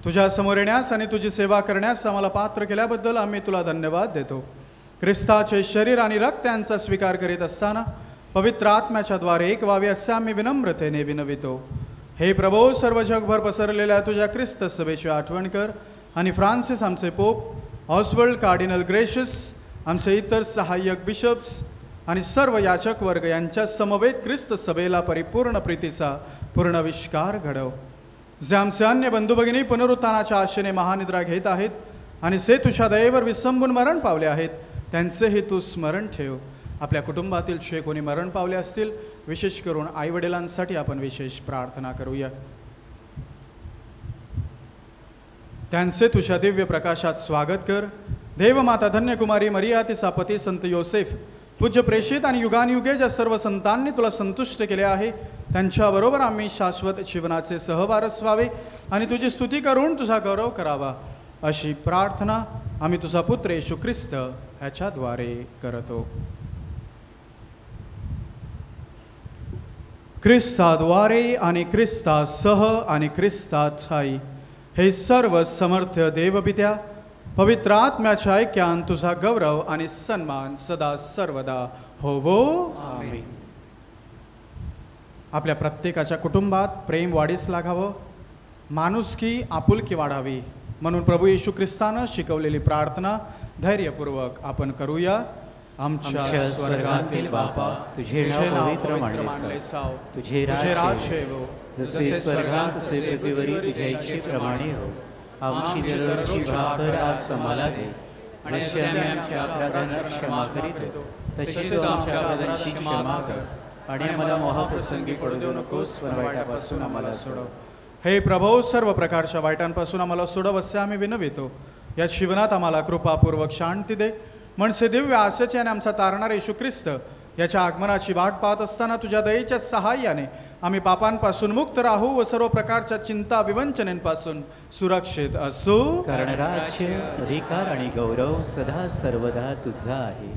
तुझ्या समोर येण्यास आणि तुझी सेवा करण्यास आम्हाला पात्र केल्याबद्दल आम्ही तुला धन्यवाद देतो. ख्रिस्ताचे शरीर आणि रक्त यांचा स्वीकार करीत असताना पवित्र आत्म्याच्या द्वारे एक व्हावे असे आम्ही विनम्रतेने विनवितो. हे प्रभो, सर्व जगभर पसरलेल्या तुझ्या ख्रिस्त सभेची आठवण कर आणि फ्रान्सिस आमचे पोप, ऑस्वर्ल्ड कार्डिनल ग्रेशियस, आमचे इतर सहाय्यक बिशप्स आणि सर्व याचक वर्ग यांच्या समवेत ख्रिस्त सभेला परिपूर्ण प्रीतीचा पूर्ण विष्कार घडव. जे आमचे अन्य बंधू भगिनी पुनरुत्थानाच्या आशेने महानिद्रा घेत आहेत आणि से तुझ्या दयेवर विसंबून मरण पावले आहेत, त्यांचेही तू स्मरण ठेव. आपल्या कुटुंबातील जे कोणी मरण पावले असतील, विशेष करून आईवडिलांसाठी आपण विशेष प्रार्थना करूया. त्यांचे तुझ्या दिव्य प्रकाशात स्वागत कर. देवमाता धन्यकुमारी मरिया, तिचा पती संत योसेफ, पूज्य प्रेषित आणि युगानयुगे ज्या सर्व संतांनी तुला संतुष्ट केले आहे, त्यांच्याबरोबर आम्ही शाश्वत जीवनाचे सहवारस व्हावे आणि तुझी स्तुती करून तुझा गौरव करावा, अशी प्रार्थना आम्ही तुझा पुत्र येशू ख्रिस्त ह्याच्याद्वारे करतो. ख्रिस्ताद्वारे आणि ख्रिस्तासह आणि ख्रिस्तात ठाई हे सर्व समर्थ देवपित्या, पवित्र आत्म्याच्या ऐक्यान तुझा गौरव आणि सन्मान सदा सर्वदा होवो. आमेन. आपल्या प्रत्येकाच्या कुटुंबात प्रेम वाढीस लागावं, माणुसकी आपुलकी वाढावी म्हणून प्रभू येशू ख्रिस्तानं शिकवलेली प्रार्थना धैर्यपूर्वक आपण करूया. आमच्या स्वर्गातील बापा, तुझे नाव पवित्र मानले जाओ. तुझे राज्य येवो. जसे स्वर्गात तसे पृथ्वीवरील तुझ्या इच्छेप्रमाणे हो. आमची दररोजची भाकर आज आम्हाला दे. जसे आम्ही आमच्या अपराधांना क्षमा करीत तशी तू आमच्या अपराधांची क्षमा कर. आणि आम्हाला मोहप्रसंगी पडू देऊ नकोस, पण वाईटापासून आम्हाला सोडव. हे प्रभो, सर्व प्रकारच्या वाईटांपासून आम्हाला सोडव असे आम्ही विनवितो. या जीवनात आम्हाला कृपापूर्वक शांती दे. म्हणसे दिव्य आशेचे आणि आमचा तारणार येशू ख्रिस्त याच्या आगमनाची वाट पाहत असताना तुझ्या दयेच्या सहाय्याने आम्ही पापांपासून मुक्त राहू व सर्व प्रकारच्या चिंता विवंचनेपासून सुरक्षित असू. कारण राज्य, अधिकार आणि गौरव सदा सर्वदा तुझा आहे.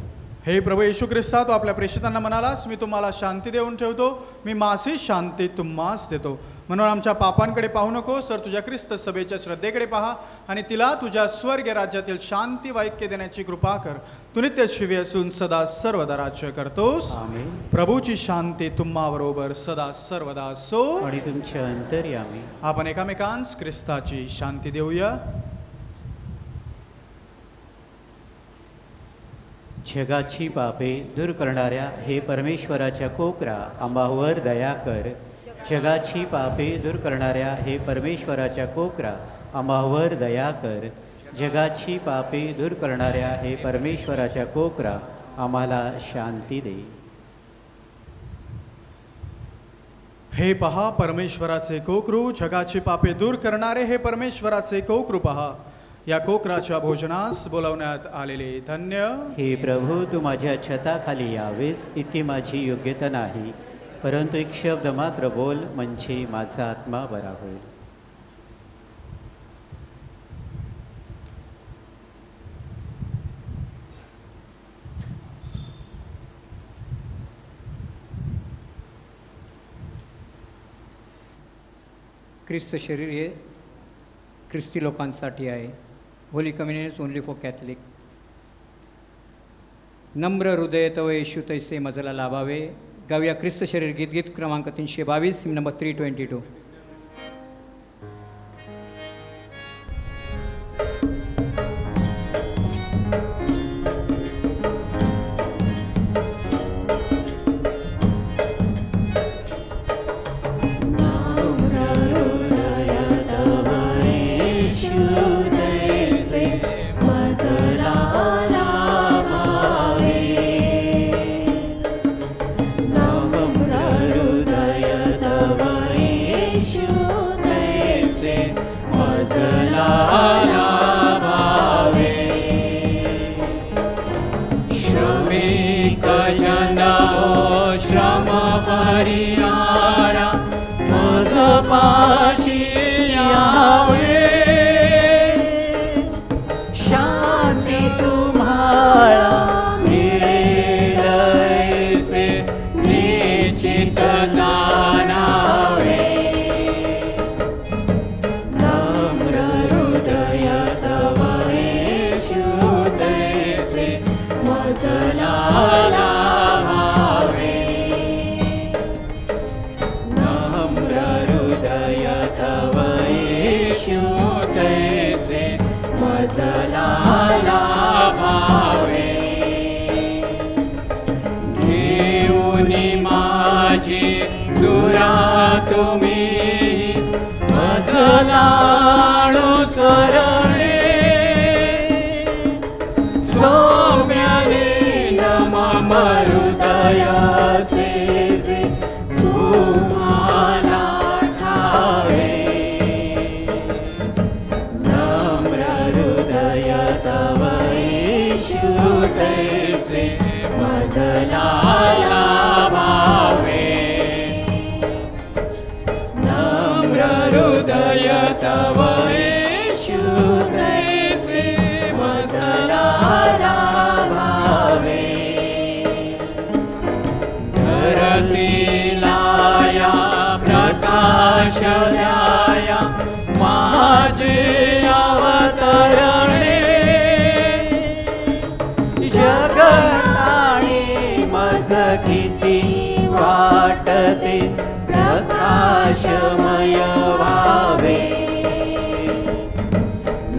हे प्रभू येशू ख्रिस्ता, तू आपल्या प्रेषितांना म्हणालास, मी तुम्हाला शांती देऊन ठेवतो, मी माझी शांती तुम्हास देतो. म्हणून आमच्या पापांकडे पाहू नकोस, तर तुझ्या ख्रिस्त सभेच्या श्रद्धेकडे पहा आणि तिला तुझ्या स्वर्गीय राज्यातील शांती व ऐक्य देण्याची कृपा कर. तू नित्यशिवी असून सदा सर्वदा राज्य करतोस. आमेन. प्रभूची शांती तुम्हाबरोबर सदा सर्वदा असो. आणि तुमच्या अंतर्यामी. आपण एकामेकांस ख्रिस्ताची शांती देऊया. जगाची पापे दूर करणाऱ्या हे परमेश्वराच्या कोकरा, आम्हावर दया कर. जगाची पापे दूर करणाऱ्या हे परमेश्वराच्या कोकरा, आम्हावर दया कर. जगाची पापे दूर करणाऱ्या हे परमेश्वराच्या कोकरा, आम्हाला शांती दे. हे पहा परमेश्वराचे कोकरू, जगाची पापे दूर करणारे हे परमेश्वराचे कोकरू पहा. या कोकराच्या भोजनास बोलावण्यात आलेले धन्य. हे प्रभू, तू माझ्या छताखाली यावेस इतकी माझी योग्यता नाही, परंतु एक शब्द मात्र बोल, म्हणजे माझा आत्मा बरा होईल. ख्रिस्त शरीर हे ख्रिस्ती लोकांसाठी आहे. Holy communion is only for Catholic. नम्र हृदय तव येशू तैसे मजला लाभावे. गाऊया ख्रिस्त शरीर गीत. गीत क्रमांक 322, नंबर 322. मजला लाभावे. हृदय तव येशू तैसे मजला लाभावे. धरतीला या प्रकाश द्याया माझे अवतरणे. जगताने मज किती वाटते प्रकाशमय व्हावे.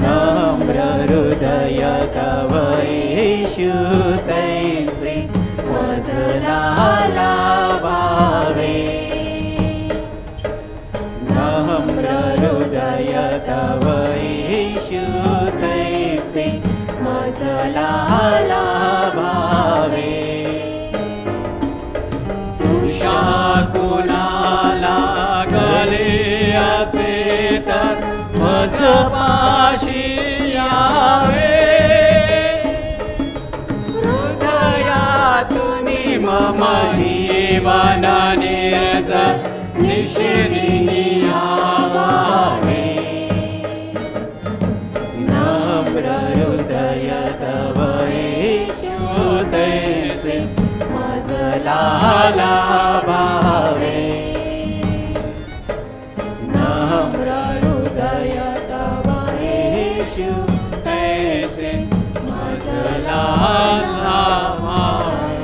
नम्र हृदय तव येशू तैसे मजला लाभावे. नम्र हृदय तव येशू तैसे मजला लाभावे. तुषा कुणाला गले असे तर मज पाशी यावे. हृदयातून मम जीवन निर्जन निषेधिनी आवावे. नम्र हृदय तव येशू तैसे मजला लाभावे. नम्र हृदय तव येशू तैसे मजला लाभावे.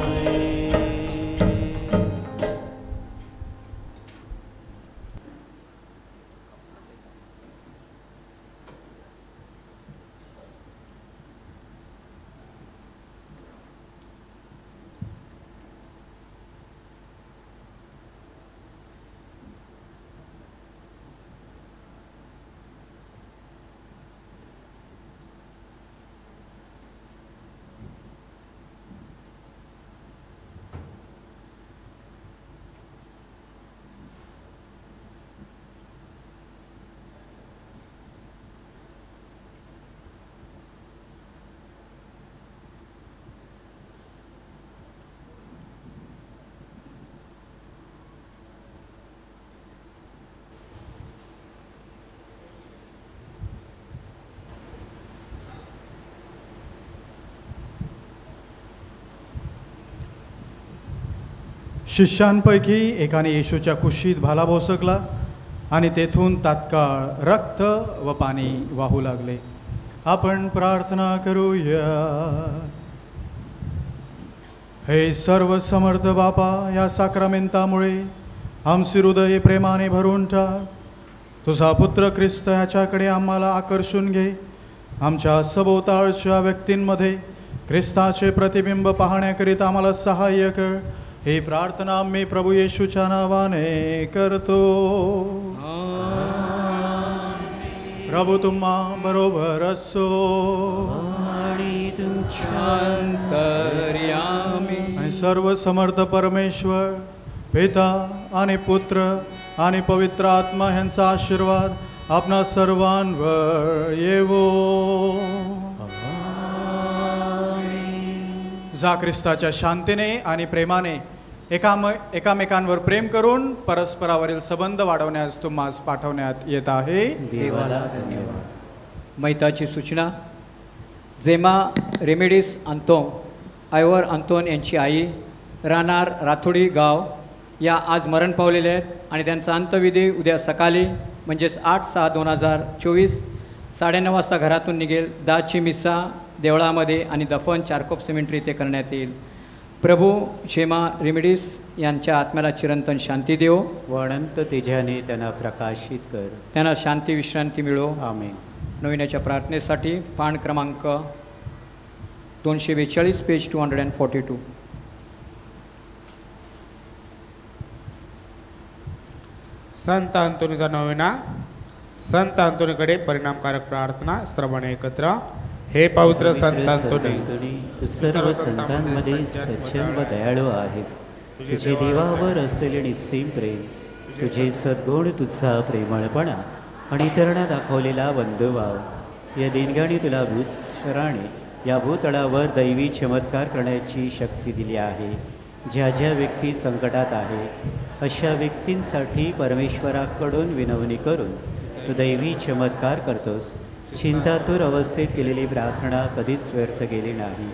शिष्यांपैकी एकाने येशूच्या कुशीत भाला भोसकला आणि तेथून तात्काळ रक्त व पाणी वाहू लागले. आपण प्रार्थना करूया. हे सर्व समर्थ बापा, या साक्रामेंतामुळे आमची हृदये प्रेमाने भरून टाक. तुझा पुत्र ख्रिस्त ह्याच्याकडे आम्हाला आकर्षून घे. आमच्या सभोवताळच्या व्यक्तींमध्ये ख्रिस्ताचे प्रतिबिंब पाहण्याकरिता आम्हाला सहाय्य कर. ही प्रार्थना मी प्रभू येशूच्या नावाने करतो. प्रभू तुम्हा बरोबर असो. आणि तुमच्या अंतर्यामी आणि सर्व समर्थ परमेश्वर पिता आणि पुत्र आणि पवित्र आत्मा ह्यांचा आशीर्वाद आपणा सर्वांवर येवो. जा ख्रिस्ताच्या शांतीने आणि प्रेमाने एकामेकांवर प्रेम करून परस्परावरील संबंध वाढवण्यास तुम्हास पाठवण्यात येत आहे. देवाला धन्यवाद. मैताची सूचना. जेमा रेमेडीस अंतोम आयवर अंतोन यांची आई राहणार राथोडी गाव या आज मरण पावलेले आहेत आणि त्यांचा अंत्यविधी उद्या सकाळी म्हणजेच 8/6/2024 9:30 वाजता घरातून निघेल. 10ची मिसा देवळामध्ये आणि दफन चारकोप सिमेंट्री इथे करण्यात येईल. प्रभू जेमा रेमेडीस यांच्या आत्म्याला चिरंतन शांती देव व अनंत तेजाने त्यांना प्रकाशित कर. त्यांना शांती विश्रांती मिळो. आमेन. नवीनाच्या प्रार्थनेसाठी पान क्रमांक 242 पेज 242. संत अंतोनीचा नोवेना. संत अंतोनीकडे परिणामकारक प्रार्थना श्रवण एकत्र. हे पवित्र संत अंतोनी, तू सर्व संतांमध्ये सज्जन व दयाळू आहेस. तुझे देवावर असलेले निस्सीम प्रेम, तुझे सद्गुण, तुझा प्रेमळपणा आणि इतरांना दाखवलेला बंधुभाव या दिनगाणी तुला भूतशराने या भूतळावर दैवी चमत्कार करण्याची शक्ती दिली आहे. ज्या ज्या व्यक्ती संकटात आहे अशा व्यक्तींसाठी परमेश्वराकडून विनवणी करून तू दैवी चमत्कार करतोस. चिंतातूर अवस्थेत केलेली प्रार्थना कधीच व्यर्थ गेली नाही.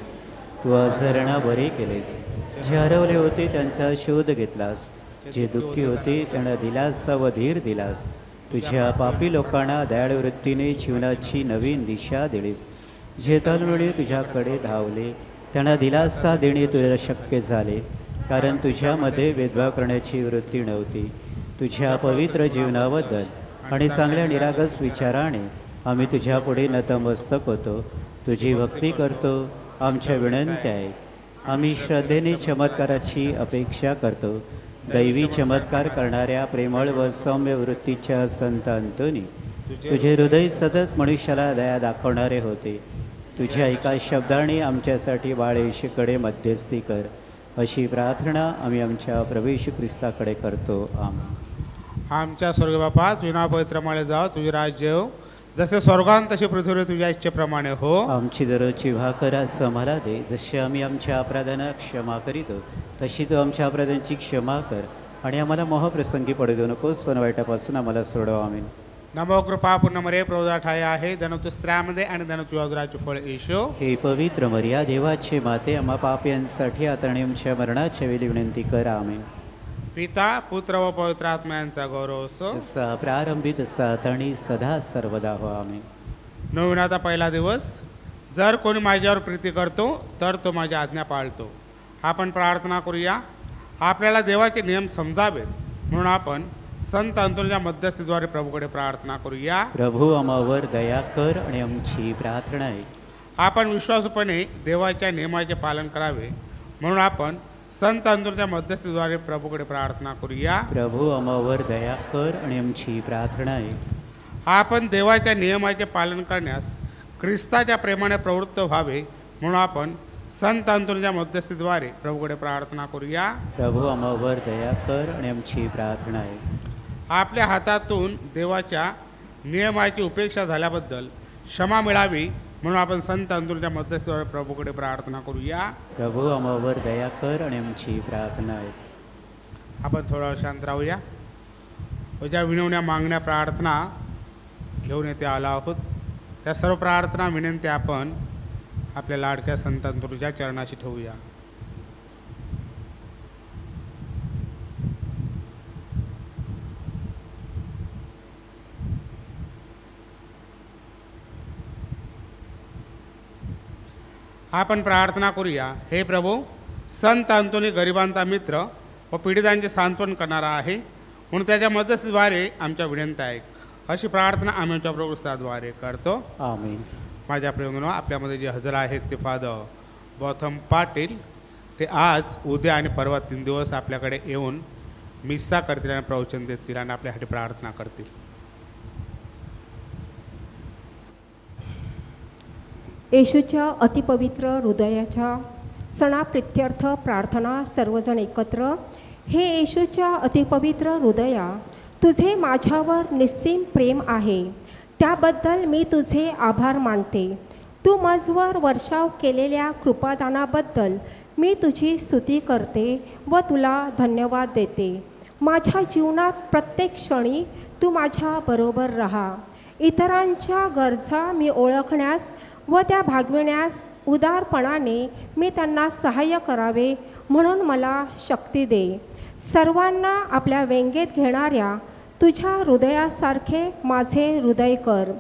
तू अजरांना बरे केलेस. जे हरवले होते त्यांचा शोध घेतलास. जे दुःखी होते त्यांना दिलासा व धीर दिलास. तुझ्या पापी लोकांना दयाळू वृत्तीने जीवनाची नवीन दिशा दिलीस. जे तरुणी तुझ्याकडे धावले त्यांना दिलासा देणे तुला शक्य झाले, कारण तुझ्यामध्ये भेदभाव करण्याची वृत्ती नव्हती. तुझ्या पवित्र जीवनाबद्दल आणि चांगल्या निरागस विचाराने आम्ही तुझ्यापुढे नतमस्तक होतो. तुझी भक्ती करतो. आमच्या विनंती आहे. आम्ही श्रद्धेने चमत्काराची अपेक्षा करतो. दैवी चमत्कार करणाऱ्या प्रेमळ व सौम्य वृत्तीच्या संत अंतोनी, तुझे हृदय सतत मनुष्याला दया दाखवणारे होते. तुझ्या एका शब्दाने आमच्यासाठी बाळ येशूकडे मध्यस्थी कर, अशी प्रार्थना आम्ही आमच्या प्रभू येशू ख्रिस्ताकडे करतो. आमेन. आमच्या स्वर्गबापा, तुझे नाव पवित्रमाळे जाव, तुझे राज्य येव, जसे स्वर्गात तसे पृथ्वीवर तुझ्या इच्छेप्रमाणे हो. आमची दररोजची भाकर आज आम्हाला दे. जसे आम्ही आमच्या अपराधांना क्षमा करीतो तशी तू आमच्या अपराधांची क्षमा कर, आणि आम्हाला मोहप्रसंगी पडू देऊ नकोस, पण वाईटापासून आम्हाला सोडव. आमेन. नमो कृपा पूर्ण मरे प्रभुदा ठाई आहे, धनवतो स्त्रियामध्ये आणि धनवतो उदराचे फळ येशू. हे पवित्र मर्या देवाचे माते, आम्हा पाप्यांसाठी आता आणि आमच्या मरणाच्या वेळी विनंती कर. आमेन. पिता पुत्र व पवित्र आत्मा यांचा गौरव असो. जसा प्रारंभी तसा आता आणि सदा सर्वदा हो. आमेन. नवीनाचा पहिला दिवस. जर कोणी माझ्यावर प्रीती करतो तर तो माझ्या आज्ञा पाळतो. आपण प्रार्थना करूया. आपल्याला देवाचे नियम समजावेत म्हणून आपण संत अंतोनीच्या मध्यस्थीद्वारे प्रभूकडे प्रार्थना करूया. प्रभू आम्हावर दया कर आणि आमची प्रार्थना आहे. आपण विश्वासूपणे देवाच्या नियमाचे पालन करावे म्हणून आपण संत अंतोनीच्या मध्यस्थीद्वारे प्रभूकडे प्रार्थना करूया. प्रभू आम्हावर दया कर आणि आमची प्रार्थना आहे. आपण देवाच्या नियमाचे पालन करण्यास ख्रिस्ताच्या प्रेमाने प्रवृत्त व्हावे म्हणून आपण संत अंतोनीच्या मध्यस्थीद्वारे प्रभूकडे प्रार्थना करूया. प्रभू आम्हावर दया कर आणि आमची प्रार्थना आहे. आपल्या हातातून देवाच्या नियमाची उपेक्षा झाल्याबद्दल क्षमा मिळावी म्हणून आपण संत अंतोनीच्या मध्यस्थीद्वारे प्रभूकडे प्रार्थना करूया. प्रभू आम्हावर दया कर आणि आमची प्रार्थना आहे. आपण थोडं शांत राहूया. ज्या विनवण्या मागण्या प्रार्थना घेऊन येथे आलो आहोत त्या सर्व प्रार्थना विनंती आपण आपल्या लाडक्या संत अंतोनीच्या चरणाशी ठेवूया. आपण प्रार्थना करूया. हे प्रभू, संत अंतोनी गरिबांचा मित्र व पीडितांचे सांत्वन करणारा आहे म्हणून त्याच्या मध्यस्थीद्वारे आमच्या विनंती आहे. अशी प्रार्थना आम्ही आमच्या प्रभू ख्रिस्ताद्वारे करतो. आमेन. माझ्या प्रेमानो, आपल्यामध्ये जे हजर आहेत ते फादर गौतम पाटील, ते आज उद्या आणि परवा 3 दिवस आपल्याकडे येऊन मिस्सा करतील आणि प्रवचन देतील आणि आपल्यासाठी प्रार्थना करतील. येशूच्या अतिपवित्र हृदयाच्या सणाप्रित्यर्थ प्रार्थना सर्वजण एकत्र. हे येशूच्या अतिपवित्र हृदया, तुझे माझ्यावर निस्सीम प्रेम आहे, त्याबद्दल मी तुझे आभार मानते. तू माझवर वर्षाव केलेल्या कृपादानाबद्दल मी तुझी स्तुती करते व तुला धन्यवाद देते. माझ्या जीवनात प्रत्येक क्षणी तू माझ्याबरोबर राहा. इतरांच्या गरजा मी ओळखण्यास व त्या भागविण्यास उदारपणाने मी त्यांना सहाय्य करावे म्हणून मला शक्ती दे. सर्वांना आपल्या व्यंगेत घेणाऱ्या तुझ्या हृदयासारखे माझे हृदय कर.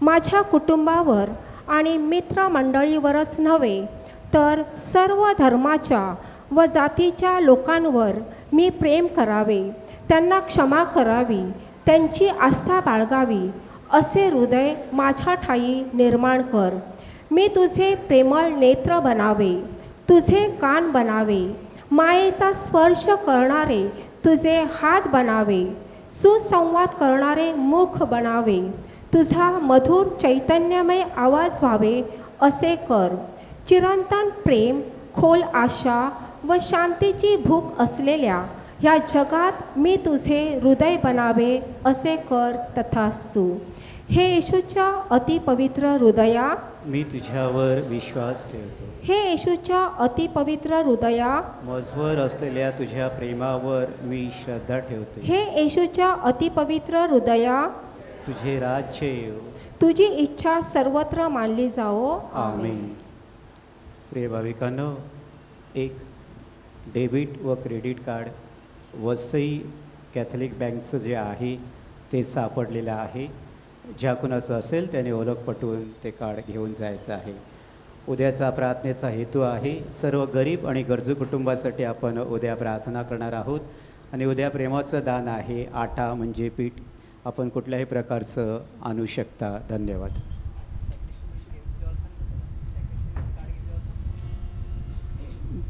माझ्या कुटुंबावर आणि मित्रमंडळीवरच नव्हे तर सर्व धर्माच्या व जातीच्या लोकांवर मी प्रेम करावे, त्यांना क्षमा करावी, त्यांची आस्था बाळगावी असे हृदय माझ्या ठायी निर्माण कर. मी तुझे प्रेमळ नेत्र बनावे, तुझे कान बनावे, मायेचा स्पर्श करणारे तुझे हात बनावे, सुसंवाद करणारे मुख बनावे, तुझा मधुर चैतन्यमय आवाज व्हावे असे कर. चिरंतन प्रेम, खोल आशा व शांतीची भूक असलेल्या ह्या जगात मी तुझे हृदय बनावे असे कर. तथास्तु. हे येशूच्या अतिपवित्र हृदया, मी तुझ्यावर विश्वास ठेवतो. हे येशूच्या अतिपवित्र हृदया, मजवर असलेल्या तुझ्या प्रेमावर मी श्रद्धा ठेवतो. हे येशूच्या अतिपवित्र हृदया, तुझे राज्य येऊ. तुझी इच्छा सर्वत्र मानली जाओ. आमेन. प्रिय भाविकांनो, एक डेबिट व क्रेडिट कार्ड वसई कॅथलिक बँकचं जे आहे ते सापडलेलं आहे. ज्या कुणाचं असेल त्याने ओळख पटवून ते कार्ड घेऊन जायचं आहे. उद्याचा प्रार्थनेचा हेतू आहे सर्व गरीब आणि गरजू कुटुंबासाठी आपण उद्या प्रार्थना करणार आहोत. आणि उद्या प्रेमाचं दान आहे. आटा म्हणजे पीठ आपण कुठल्याही प्रकारचं आणू शकता. धन्यवाद.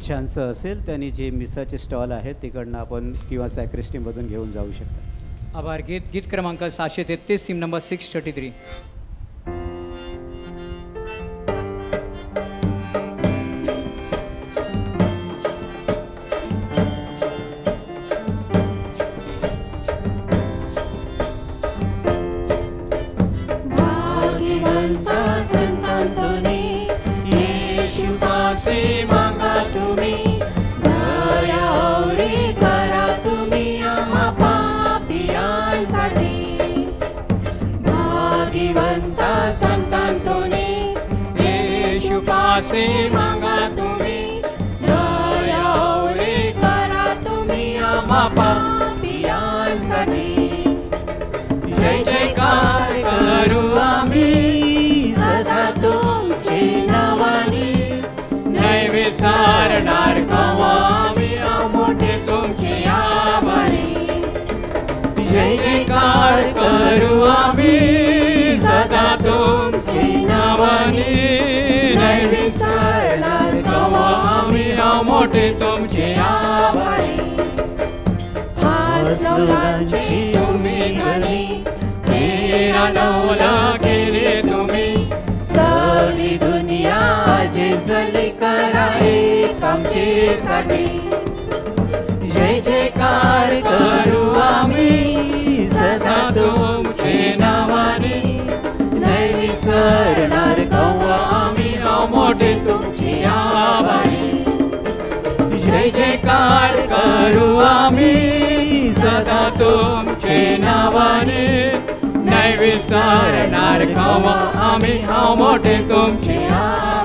छानसं असेल त्यांनी जे मिसाचे स्टॉल आहेत तिकडनं आपण किंवा सॅक्रिस्टीमधून घेऊन जाऊ शकता. आभार. गीत क्रमांक 733 सीम नंबर 633. से मांगा तुम्ही दयावरी करा तुम्ही आम्हा पापियांसाठी. जय जयकार करू आम्ही सदा तुमची नावानी. नाही विसरणार कवा आम्ही मोठे तुमचे आभारी. जय जयकार करू आम्ही सदा तुमची नावानी. नाही विसरणार कवा आम्ही मोठे तुमचे आभारी. पाचलोकांची तुम्ही घरी तेरा नवला केले तुम्ही. सगळी दुनिया झेलझली करा एक आमचीसाठी. जय जयकार करू आम्ही सदा तुमचे नावाने. नाही विसरणार कवा आम्ही मोठे तुमची आभारी. जय जयकार करू आम्ही सदा तुमचे नावाने. नाही विसरणार कवा आम्ही मोठे तुमचे आभारी.